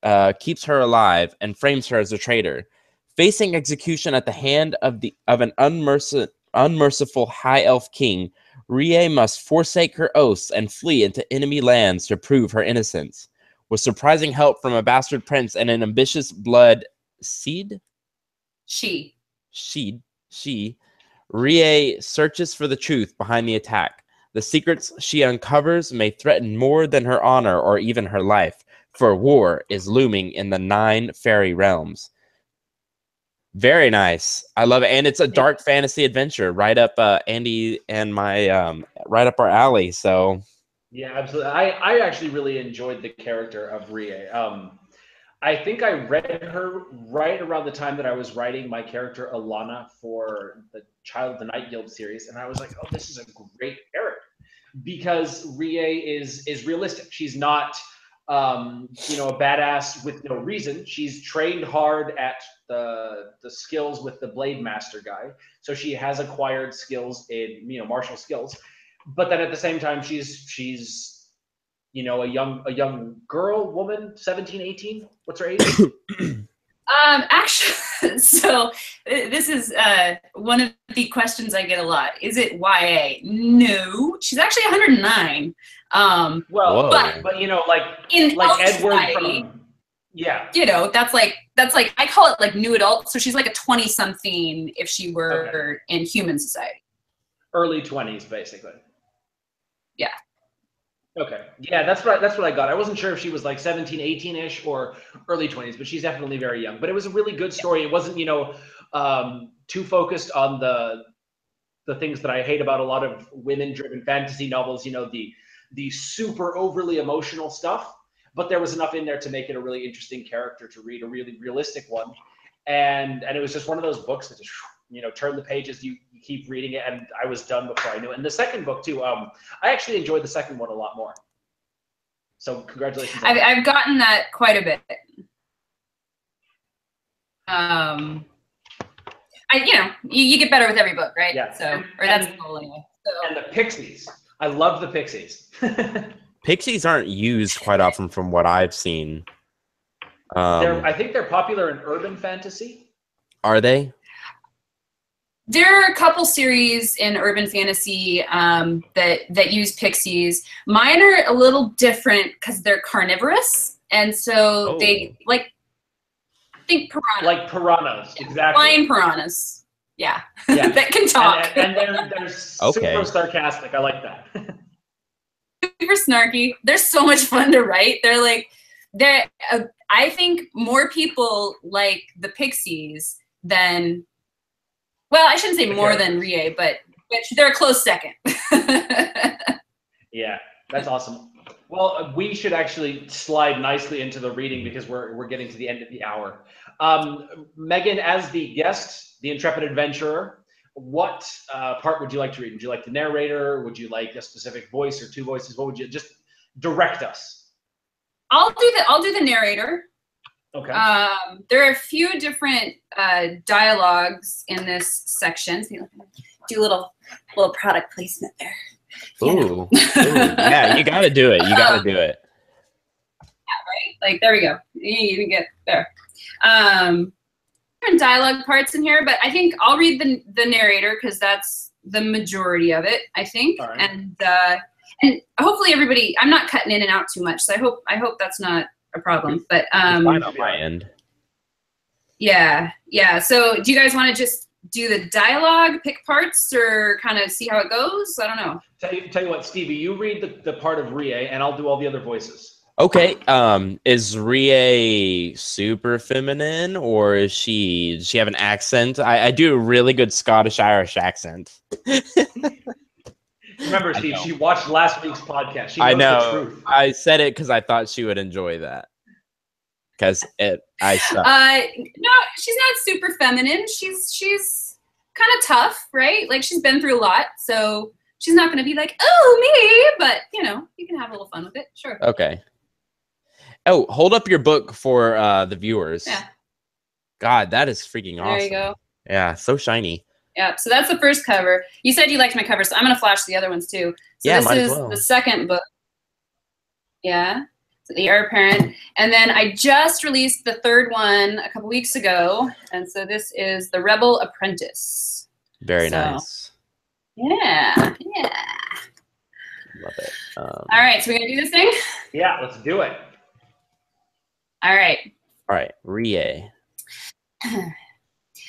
her alive and frames her as a traitor. Facing execution at the hand of an unmerciful high elf king, Rie must forsake her oaths and flee into enemy lands to prove her innocence. With surprising help from a bastard prince and an ambitious blood seed, Rie searches for the truth behind the attack. The secrets she uncovers may threaten more than her honor or even her life, for war is looming in the 9 fairy realms. Very nice. I love it. And it's a dark fantasy adventure right up Andy and my right up our alley. So yeah, absolutely. I actually really enjoyed the character of Rie. I think I read her right around the time that I was writing my character Alana for the Child of the Night Guild series, and I was like, oh, this is a great character because Rie is realistic. She's not a badass with no reason. She's trained hard at the skills with the Blade Master guy, so she has acquired skills in martial skills. But then at the same time, she's a young woman, 17, 18. What's her age? Actually, so this is one of the questions I get a lot. Is it YA? No, she's actually 109. Well, but like in Edward society, from, yeah. That's like I call it like new adult. So she's like a 20-something if she were in human society. Early 20s, basically. Yeah. Okay. Yeah, that's what I got. I wasn't sure if she was like 17, 18-ish or early 20s, but she's definitely very young. But it was a really good story. It wasn't, too focused on the things that I hate about a lot of women-driven fantasy novels, the super overly emotional stuff. But there was enough in there to make it a really interesting character to read, a really realistic one. And it was just one of those books that just turn the pages, you keep reading it, and I was done before I knew it. And the second book too, I actually enjoyed the second one a lot more. So congratulations. I've gotten that quite a bit. You get better with every book, right? Yeah. So, that's the goal anyway. So. And the Pixies. I love the Pixies. Pixies aren't used quite often from what I've seen. I think they're popular in urban fantasy. Are they? There are a couple series in urban fantasy that use pixies. Mine are a little different because they're carnivorous, and so they think piranhas. Like piranhas, exactly. Flying piranhas. Yeah. That can talk. And they're super sarcastic. I like that. Super snarky. They're so much fun to write. I think more people like the pixies than. Well, I shouldn't say more than Rie, but they're a close second. Yeah, that's awesome. Well, we should actually slide nicely into the reading because we're getting to the end of the hour. Megan, as the guest, the intrepid adventurer, what part would you like to read? Would you like the narrator? Would you like a specific voice or two voices? What would you just direct us? I'll do the narrator. Okay. There are a few different dialogues in this section. So do a little product placement there. Ooh. Yeah, you got to do it. You got to do it. Yeah, right? Like, there we go. You can get there. Different dialogue parts in here, but I think I'll read the narrator because that's the majority of it, I think. Right. And hopefully everybody, I'm not cutting in and out too much, so I hope that's not a problem. But fine on my end. Yeah. So do you guys want to just do the dialogue, pick parts, or kind of see how it goes? I don't know. Tell you what, Stevie, you read the part of Rie, and I'll do all the other voices. Okay. Is Rie super feminine, or does she have an accent? I do a really good Scottish-Irish accent. Remember, Steve, she watched last week's podcast. She knows I know. the truth. I said it because I thought she would enjoy that. Because I suck. No, she's not super feminine. She's kind of tough, right? Like, she's been through a lot, so she's not going to be like, oh, me, but, you know, you can have a little fun with it. Sure. Okay. Oh, hold up your book for the viewers. Yeah. God, that is freaking awesome. There you go. Yeah, so shiny. Yeah, so that's the first cover. You said you liked my cover, so I'm going to flash the other ones too. So Yeah, this might as is well. the second book. Yeah, so the heir apparent. And then I just released the third one a couple weeks ago. And so this is The Rebel Apprentice. Very nice. Yeah. Love it. All right, so we're going to do this thing? Yeah, let's do it. All right. Rie.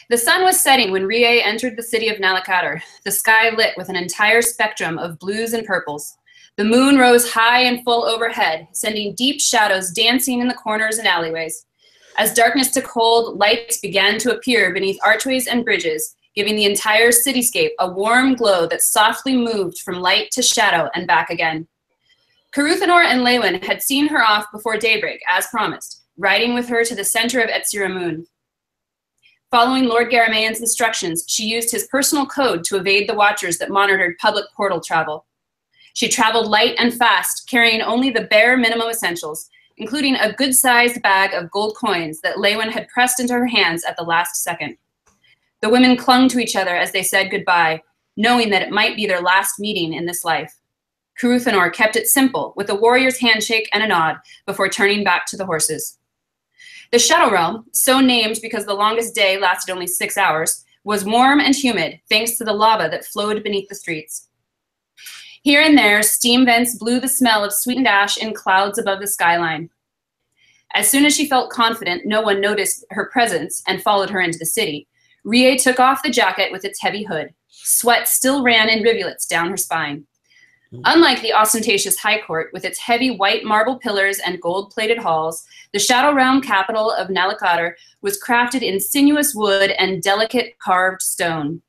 The sun was setting when Rie entered the city of Nalakatar, the sky lit with an entire spectrum of blues and purples. The moon rose high and full overhead, sending deep shadows dancing in the corners and alleyways. As darkness took hold, lights began to appear beneath archways and bridges, giving the entire cityscape a warm glow that softly moved from light to shadow and back again. Caruthanor and Lewin had seen her off before daybreak, as promised, riding with her to the center of Etziramun. Following Lord Garamayan's instructions, she used his personal code to evade the watchers that monitored public portal travel. She traveled light and fast, carrying only the bare minimum essentials, including a good-sized bag of gold coins that Lewin had pressed into her hands at the last second. The women clung to each other as they said goodbye, knowing that it might be their last meeting in this life. Caruthanor kept it simple, with a warrior's handshake and a nod, before turning back to the horses. The Shadow Realm, so named because the longest day lasted only 6 hours, was warm and humid thanks to the lava that flowed beneath the streets. Here and there, steam vents blew the smell of sweetened ash in clouds above the skyline. As soon as she felt confident no one noticed her presence and followed her into the city, Rie took off the jacket with its heavy hood. Sweat still ran in rivulets down her spine. Unlike the ostentatious High Court, with its heavy white marble pillars and gold-plated halls, the Shadow Realm capital of Nalakatar was crafted in sinuous wood and delicate carved stone.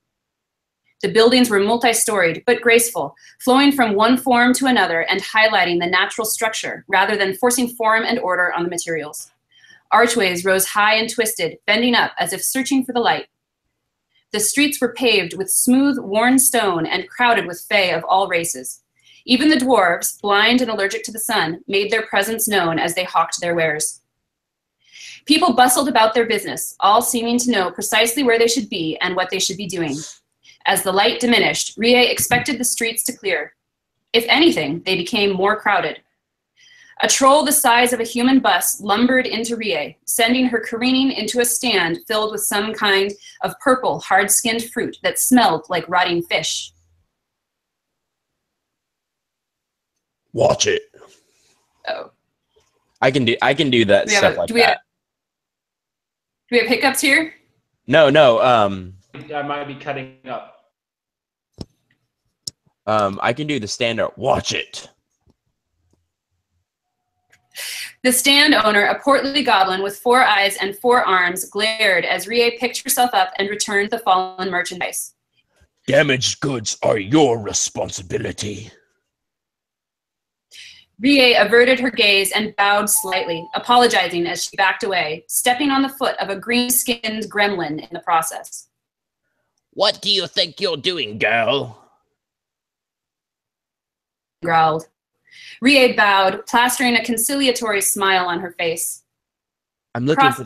The buildings were multi-storied, but graceful, flowing from one form to another and highlighting the natural structure, rather than forcing form and order on the materials. Archways rose high and twisted, bending up as if searching for the light. The streets were paved with smooth, worn stone and crowded with fae of all races. Even the dwarves, blind and allergic to the sun, made their presence known as they hawked their wares. People bustled about their business, all seeming to know precisely where they should be and what they should be doing. As the light diminished, Rie expected the streets to clear. If anything, they became more crowded. A troll the size of a human bus lumbered into Rie, sending her careening into a stand filled with some kind of purple, hard-skinned fruit that smelled like rotting fish. Watch it. Oh. I can do that stuff like that. Do we have hiccups here? No. I might be cutting up. I can do the stand-up. Watch it. The stand owner, a portly goblin with 4 eyes and 4 arms, glared as Rie picked herself up and returned the fallen merchandise. Damaged goods are your responsibility. Rie averted her gaze and bowed slightly, apologizing as she backed away, stepping on the foot of a green-skinned gremlin in the process. What do you think you're doing, girl? Growled. Rie bowed, plastering a conciliatory smile on her face. I'm looking for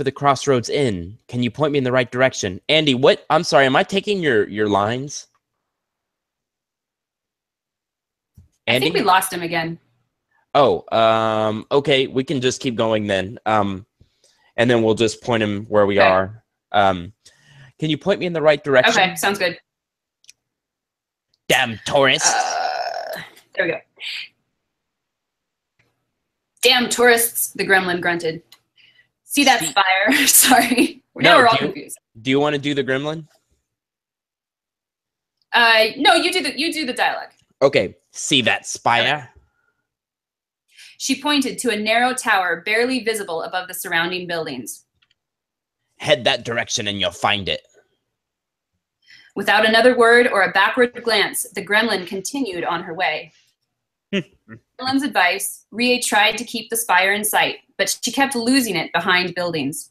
the Crossroads Inn. Can you point me in the right direction? Andy, what? I'm sorry, am I taking your lines? Andy? I think we lost him again. Oh, okay, we can just keep going then. And then we'll just point him where we are. Can you point me in the right direction? Okay, sounds good. Damn tourists. There we go. Damn tourists, the gremlin grunted. See that spire? Sorry. Now we're all confused. Do you want to do the gremlin? No, you do the dialogue. Okay. See that spire? She pointed to a narrow tower barely visible above the surrounding buildings. Head that direction and you'll find it. Without another word or a backward glance, the gremlin continued on her way. Gremlin's advice, Rie tried to keep the spire in sight, but she kept losing it behind buildings.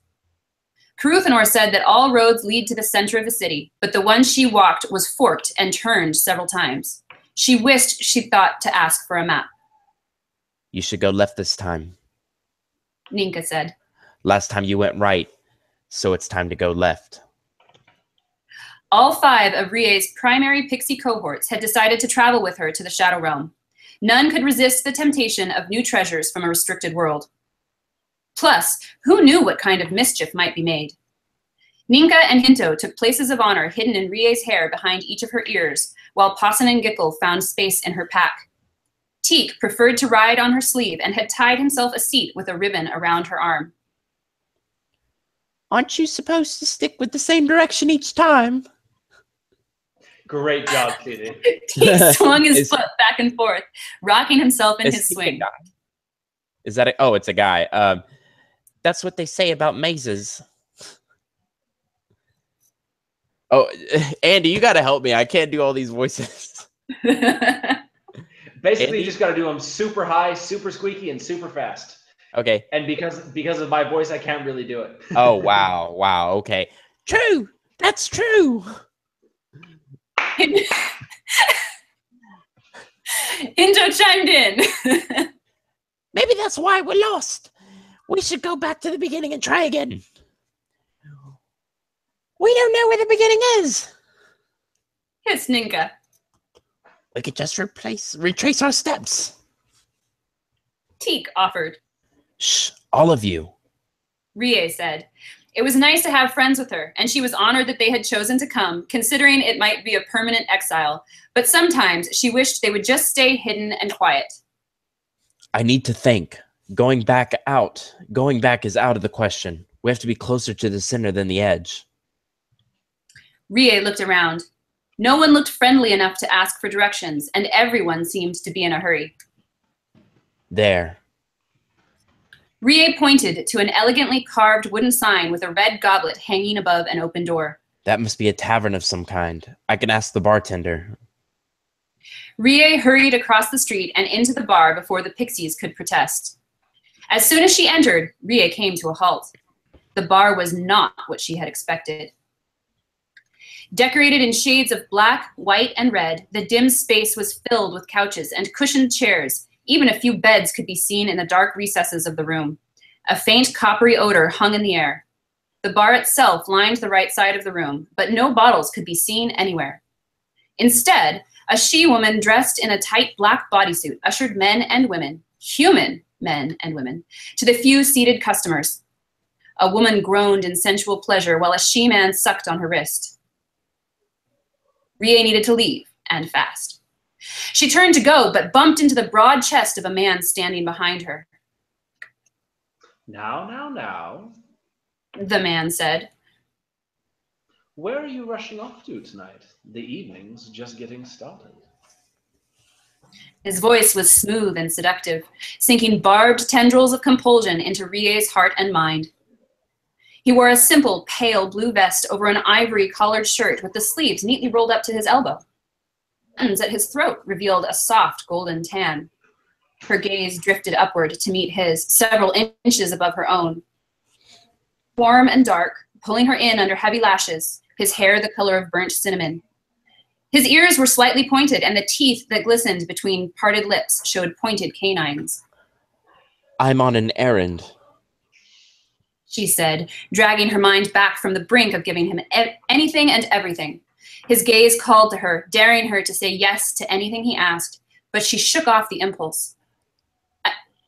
Caruthanor said that all roads lead to the center of the city, but the one she walked was forked and turned several times. She wished she'd thought to ask for a map. You should go left this time. Ninka said. Last time you went right, so it's time to go left. All 5 of Rie's primary pixie cohorts had decided to travel with her to the Shadow Realm. None could resist the temptation of new treasures from a restricted world. Plus, who knew what kind of mischief might be made? Ninka and Hinto took places of honor hidden in Rie's hair behind each of her ears, while Posson and Gickel found space in her pack. Teak preferred to ride on her sleeve and had tied himself a seat with a ribbon around her arm. Aren't you supposed to stick with the same direction each time? Great job, Katie. Teak swung his foot back and forth, rocking himself in his swing. Is that oh, it's a guy. That's what they say about mazes. Oh, Andy, you got to help me. I can't do all these voices. Basically, Andy? you just got to do them super high, super squeaky, and super fast. Okay. And because of my voice, I can't really do it. Oh, wow. Wow. Okay. True. That's true. Hinto chimed in. Maybe that's why we're lost. We should go back to the beginning and try again. We don't know where the beginning is. Yes, Ninka. We could just retrace our steps. Teak offered. Shh, all of you. Rie said. It was nice to have friends with her, and she was honored that they had chosen to come, considering it might be a permanent exile. But sometimes she wished they would just stay hidden and quiet. I need to think. Going back is out of the question. We have to be closer to the center than the edge. Rie looked around. No one looked friendly enough to ask for directions, and everyone seemed to be in a hurry. There. Rie pointed to an elegantly carved wooden sign with a red goblet hanging above an open door. That must be a tavern of some kind. I can ask the bartender. Rie hurried across the street and into the bar before the pixies could protest. As soon as she entered, Rie came to a halt. The bar was not what she had expected. Decorated in shades of black, white, and red, the dim space was filled with couches and cushioned chairs. Even a few beds could be seen in the dark recesses of the room. A faint coppery odor hung in the air. The bar itself lined the right side of the room, but no bottles could be seen anywhere. Instead, a she-woman dressed in a tight black bodysuit ushered men and women, human men and women, to the few seated customers. A woman groaned in sensual pleasure while a she-man sucked on her wrist. Rie needed to leave, and fast. She turned to go, but bumped into the broad chest of a man standing behind her. Now, The man said. where are you rushing off to tonight? The evening's just getting started. His voice was smooth and seductive, sinking barbed tendrils of compulsion into Rie's heart and mind. He wore a simple, pale blue vest over an ivory collared shirt with the sleeves neatly rolled up to his elbow. Buttons at his throat revealed a soft golden tan. Her gaze drifted upward to meet his, several inches above her own. Warm and dark, pulling her in under heavy lashes, his hair the color of burnt cinnamon. His ears were slightly pointed, and the teeth that glistened between parted lips showed pointed canines. I'm on an errand, she said, dragging her mind back from the brink of giving him anything and everything. His gaze called to her, daring her to say yes to anything he asked, but she shook off the impulse.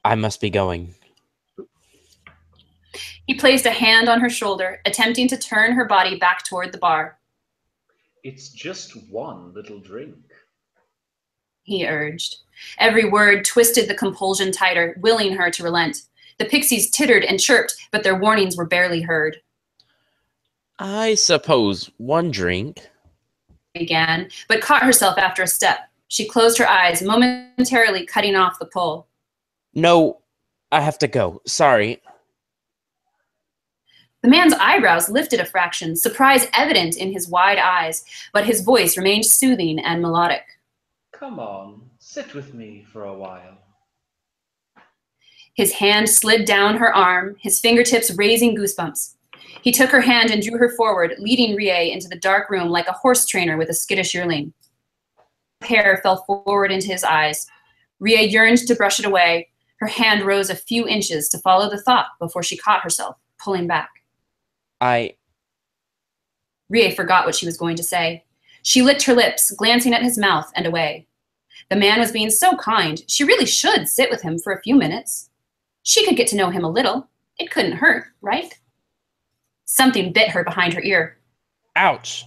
I must be going. He placed a hand on her shoulder, attempting to turn her body back toward the bar. It's just one little drink, he urged. Every word twisted the compulsion tighter, willing her to relent. The pixies tittered and chirped, but their warnings were barely heard. I suppose one drink. Began, but caught herself after a step. She closed her eyes, momentarily cutting off the pull. No, I have to go. Sorry. The man's eyebrows lifted a fraction, surprise evident in his wide eyes, but his voice remained soothing and melodic. Come on, sit with me for a while. His hand slid down her arm, his fingertips raising goosebumps. He took her hand and drew her forward, leading Rie into the dark room like a horse trainer with a skittish yearling. Hair fell forward into his eyes. Rie yearned to brush it away. Her hand rose a few inches to follow the thought before she caught herself, pulling back. Rie forgot what she was going to say. She licked her lips, glancing at his mouth and away. The man was being so kind, she really should sit with him for a few minutes. She could get to know him a little. It couldn't hurt, right? Something bit her behind her ear. Ouch,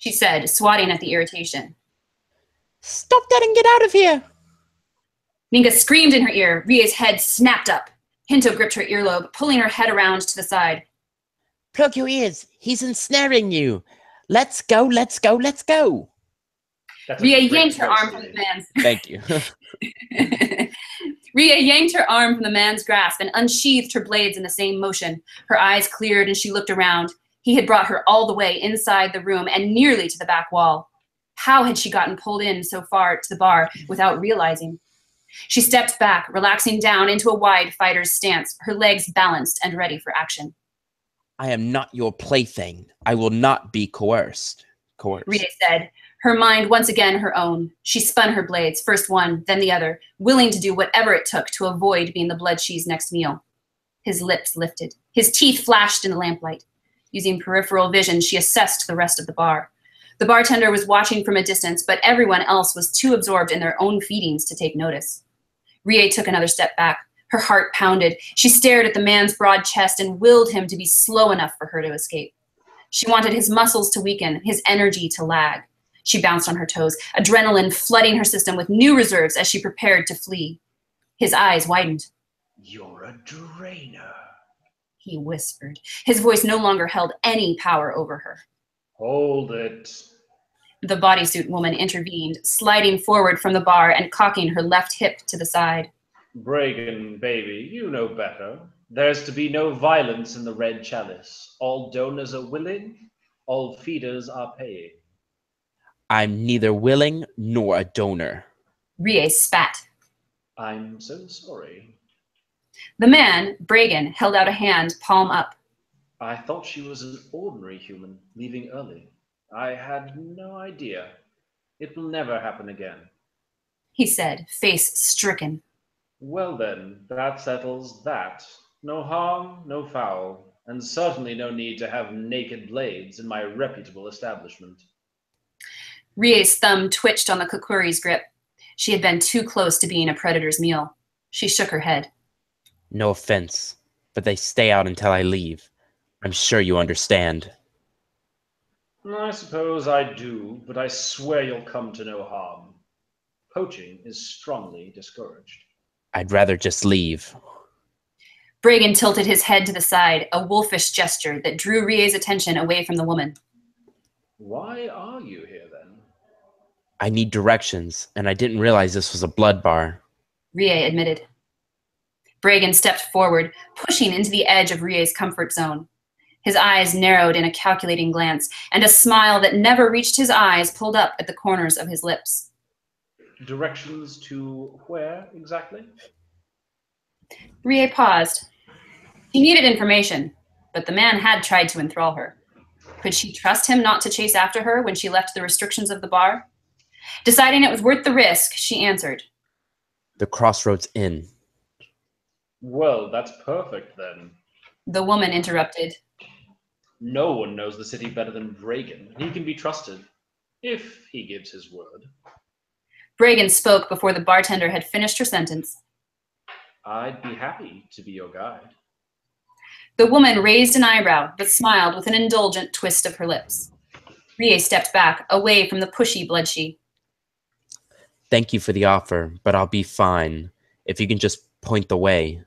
She said, swatting at the irritation. Stop that and get out of here. Ninga screamed in her ear. Rie's head snapped up. Hinto gripped her earlobe, pulling her head around to the side. Plug your ears. He's ensnaring you. Let's go, let's go, let's go. Rie yanked her arm from the man's... Thank you. Rie yanked her arm from the man's grasp and unsheathed her blades in the same motion. Her eyes cleared and she looked around. He had brought her all the way inside the room and nearly to the back wall. How had she gotten pulled in so far to the bar without realizing? She stepped back, relaxing down into a wide fighter's stance, her legs balanced and ready for action. I am not your plaything. I will not be coerced. Rie said, her mind once again her own. She spun her blades, first one, then the other, willing to do whatever it took to avoid being the Bloodshee's next meal. His lips lifted. His teeth flashed in the lamplight. Using peripheral vision, she assessed the rest of the bar. The bartender was watching from a distance, but everyone else was too absorbed in their own feedings to take notice. Rie took another step back. Her heart pounded. She stared at the man's broad chest and willed him to be slow enough for her to escape. She wanted his muscles to weaken, his energy to lag. She bounced on her toes, adrenaline flooding her system with new reserves as she prepared to flee. His eyes widened. You're a drainer, he whispered. His voice no longer held any power over her. Hold it. The bodysuit woman intervened, sliding forward from the bar and cocking her left hip to the side. Bragan, baby, you know better. There's to be no violence in the red chalice. All donors are willing, all feeders are paying. I'm neither willing nor a donor. Rie spat. I'm so sorry. The man, Bragan, held out a hand, palm up. I thought she was an ordinary human, leaving early. I had no idea. It will never happen again, he said, face stricken. Well then, that settles that. No harm, no foul, and certainly no need to have naked blades in my reputable establishment. Rie's thumb twitched on the Kokuri's grip. She had been too close to being a predator's meal. She shook her head. No offense, but they stay out until I leave. I'm sure you understand. I suppose I do, but I swear you'll come to no harm. Poaching is strongly discouraged. I'd rather just leave. Bragan tilted his head to the side, a wolfish gesture that drew Rie's attention away from the woman. Why are you here then? I need directions, and I didn't realize this was a blood bar. Rie admitted. Bragan stepped forward, pushing into the edge of Rie's comfort zone. His eyes narrowed in a calculating glance, and a smile that never reached his eyes pulled up at the corners of his lips. Directions to where exactly? Rie paused. She needed information, but the man had tried to enthrall her. Could she trust him not to chase after her when she left the restrictions of the bar? Deciding it was worth the risk, she answered. The Crossroads Inn. Well, that's perfect then. The woman interrupted. No one knows the city better than Bragan. He can be trusted, if he gives his word. Bragan spoke before the bartender had finished her sentence. I'd be happy to be your guide. The woman raised an eyebrow, but smiled with an indulgent twist of her lips. Rie stepped back, away from the pushy Bloodshee. Thank you for the offer, but I'll be fine if you can just point the way.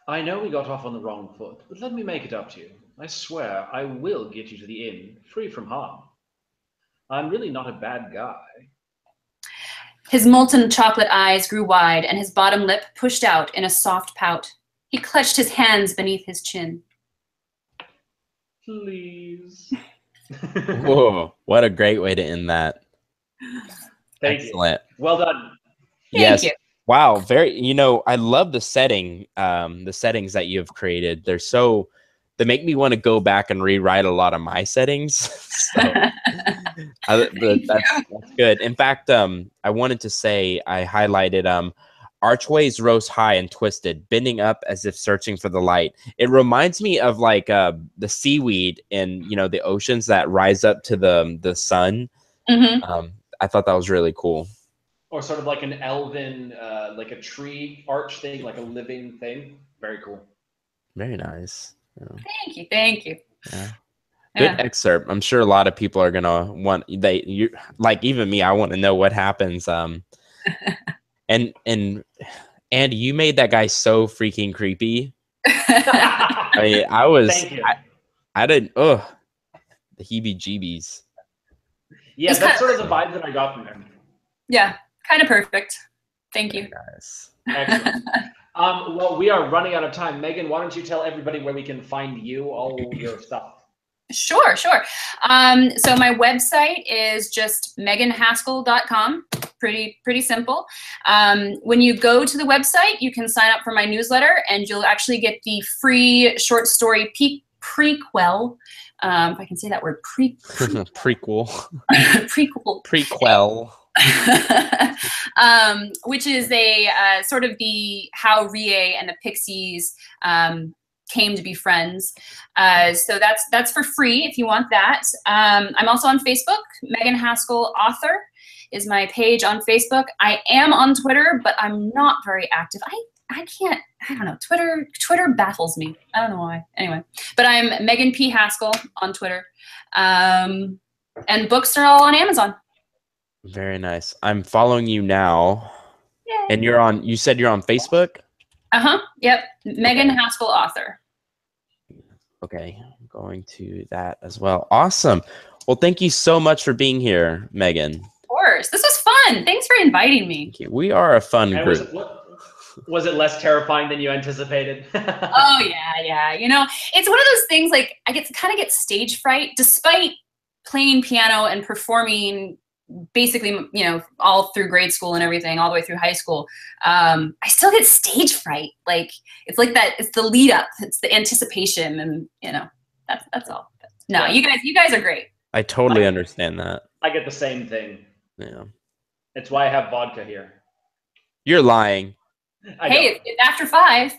I know we got off on the wrong foot, but let me make it up to you. I swear I will get you to the inn, free from harm. I'm really not a bad guy. His molten chocolate eyes grew wide, and his bottom lip pushed out in a soft pout. He clutched his hands beneath his chin. Please. Whoa, what a great way to end that. Excellent. Excellent. Well done. Yes. Thank you. Wow. Very, I love the setting, the settings that you have created. They make me want to go back and rewrite a lot of my settings. So that's good. In fact, I wanted to say I highlighted archways rose high and twisted, bending up as if searching for the light. It reminds me of like the seaweed in the oceans that rise up to the sun. Mm-hmm. I thought that was really cool. Or sort of like an elven, like a tree arch thing, like a living thing. Very cool. Very nice. Yeah. Thank you. Yeah. Good excerpt. I'm sure a lot of people are gonna want like even me. I want to know what happens. And Andy, you made that guy so freaking creepy. I mean, Thank you. I didn't. The heebie-jeebies. Yeah, that's sort of the vibe that I got from him. Yeah, kind of perfect. Thank you. Nice. Excellent. Well, we are running out of time. Megan, why don't you tell everybody where we can find you, all your stuff? Sure. So my website is just meganhaskell.com. Pretty simple. When you go to the website, you can sign up for my newsletter, and you'll actually get the free short story prequel. If I can say that word, prequel. Prequel. Which is a sort of how Rie and the Pixies came to be friends. So that's for free if you want that. I'm also on Facebook. Megan Haskell Author is my page on Facebook. I am on Twitter, but I'm not very active. I don't know. Twitter baffles me. I don't know why. Anyway, but I'm Megan P. Haskell on Twitter. And books are all on Amazon. Very nice. I'm following you now. Yay. And you said you're on Facebook? Yep. Megan Haskell Author. Okay. I'm going to that as well. Awesome. Well, thank you so much for being here, Megan. Of course. This was fun. Thanks for inviting me. Thank you. We are a fun group. Was it less terrifying than you anticipated? Oh, yeah. It's one of those things, like, I get stage fright despite playing piano and performing basically, all through grade school and everything, all the way through high school. I still get stage fright. Like, it's like that. It's the lead up. It's the anticipation, and that's all. No, yeah. you guys are great. I totally understand that. I get the same thing. Yeah. It's why I have vodka here. You're lying. Hey, it's after 5.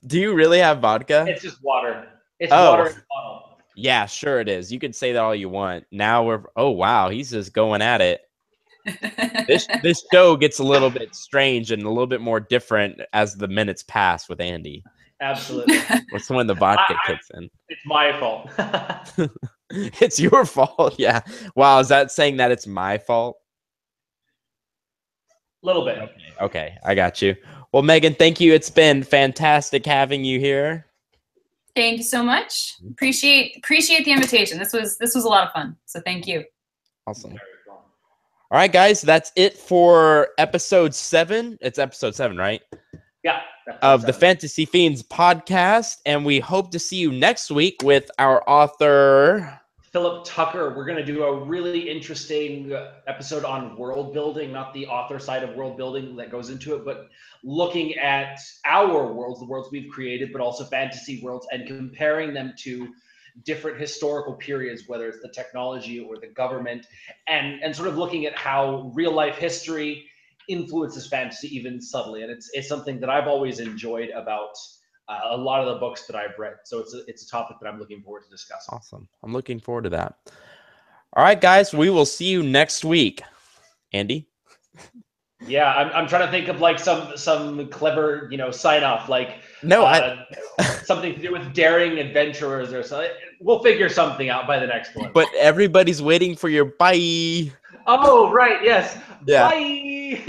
Do you really have vodka? It's just water. It's water in a bottle. Yeah, sure it is. You can say that all you want. Now oh wow, he's just going at it. This show gets a little bit strange and a little bit more different as the minutes pass with Andy. Absolutely. That's when the vodka kicks in. It's my fault. It's your fault. Yeah. Wow, is that saying that it's my fault? A little bit. Okay, I got you. Well, Megan, thank you. It's been fantastic having you here. Thank you so much. Appreciate the invitation. This was a lot of fun. So thank you. Awesome. All right, guys, that's it for episode 7. It's episode 7, right? Yeah. Of the Fantasy Fiends podcast, and we hope to see you next week with our author Philip Tucker. We're going to do a really interesting episode on world building, not the author side of world building that goes into it, but looking at our worlds, the worlds we've created, but also fantasy worlds, and comparing them to different historical periods, whether it's the technology or the government, and sort of looking at how real life history influences fantasy even subtly. And it's something that I've always enjoyed about a lot of the books that I've read. So it's a topic that I'm looking forward to discussing. Awesome. I'm looking forward to that. All right, guys, we will see you next week. Andy? Yeah, I'm trying to think of like some clever, sign off, like something to do with daring adventurers or something. We'll figure something out by the next one. But everybody's waiting for your bye. Oh, right. Yes. Yeah. Bye.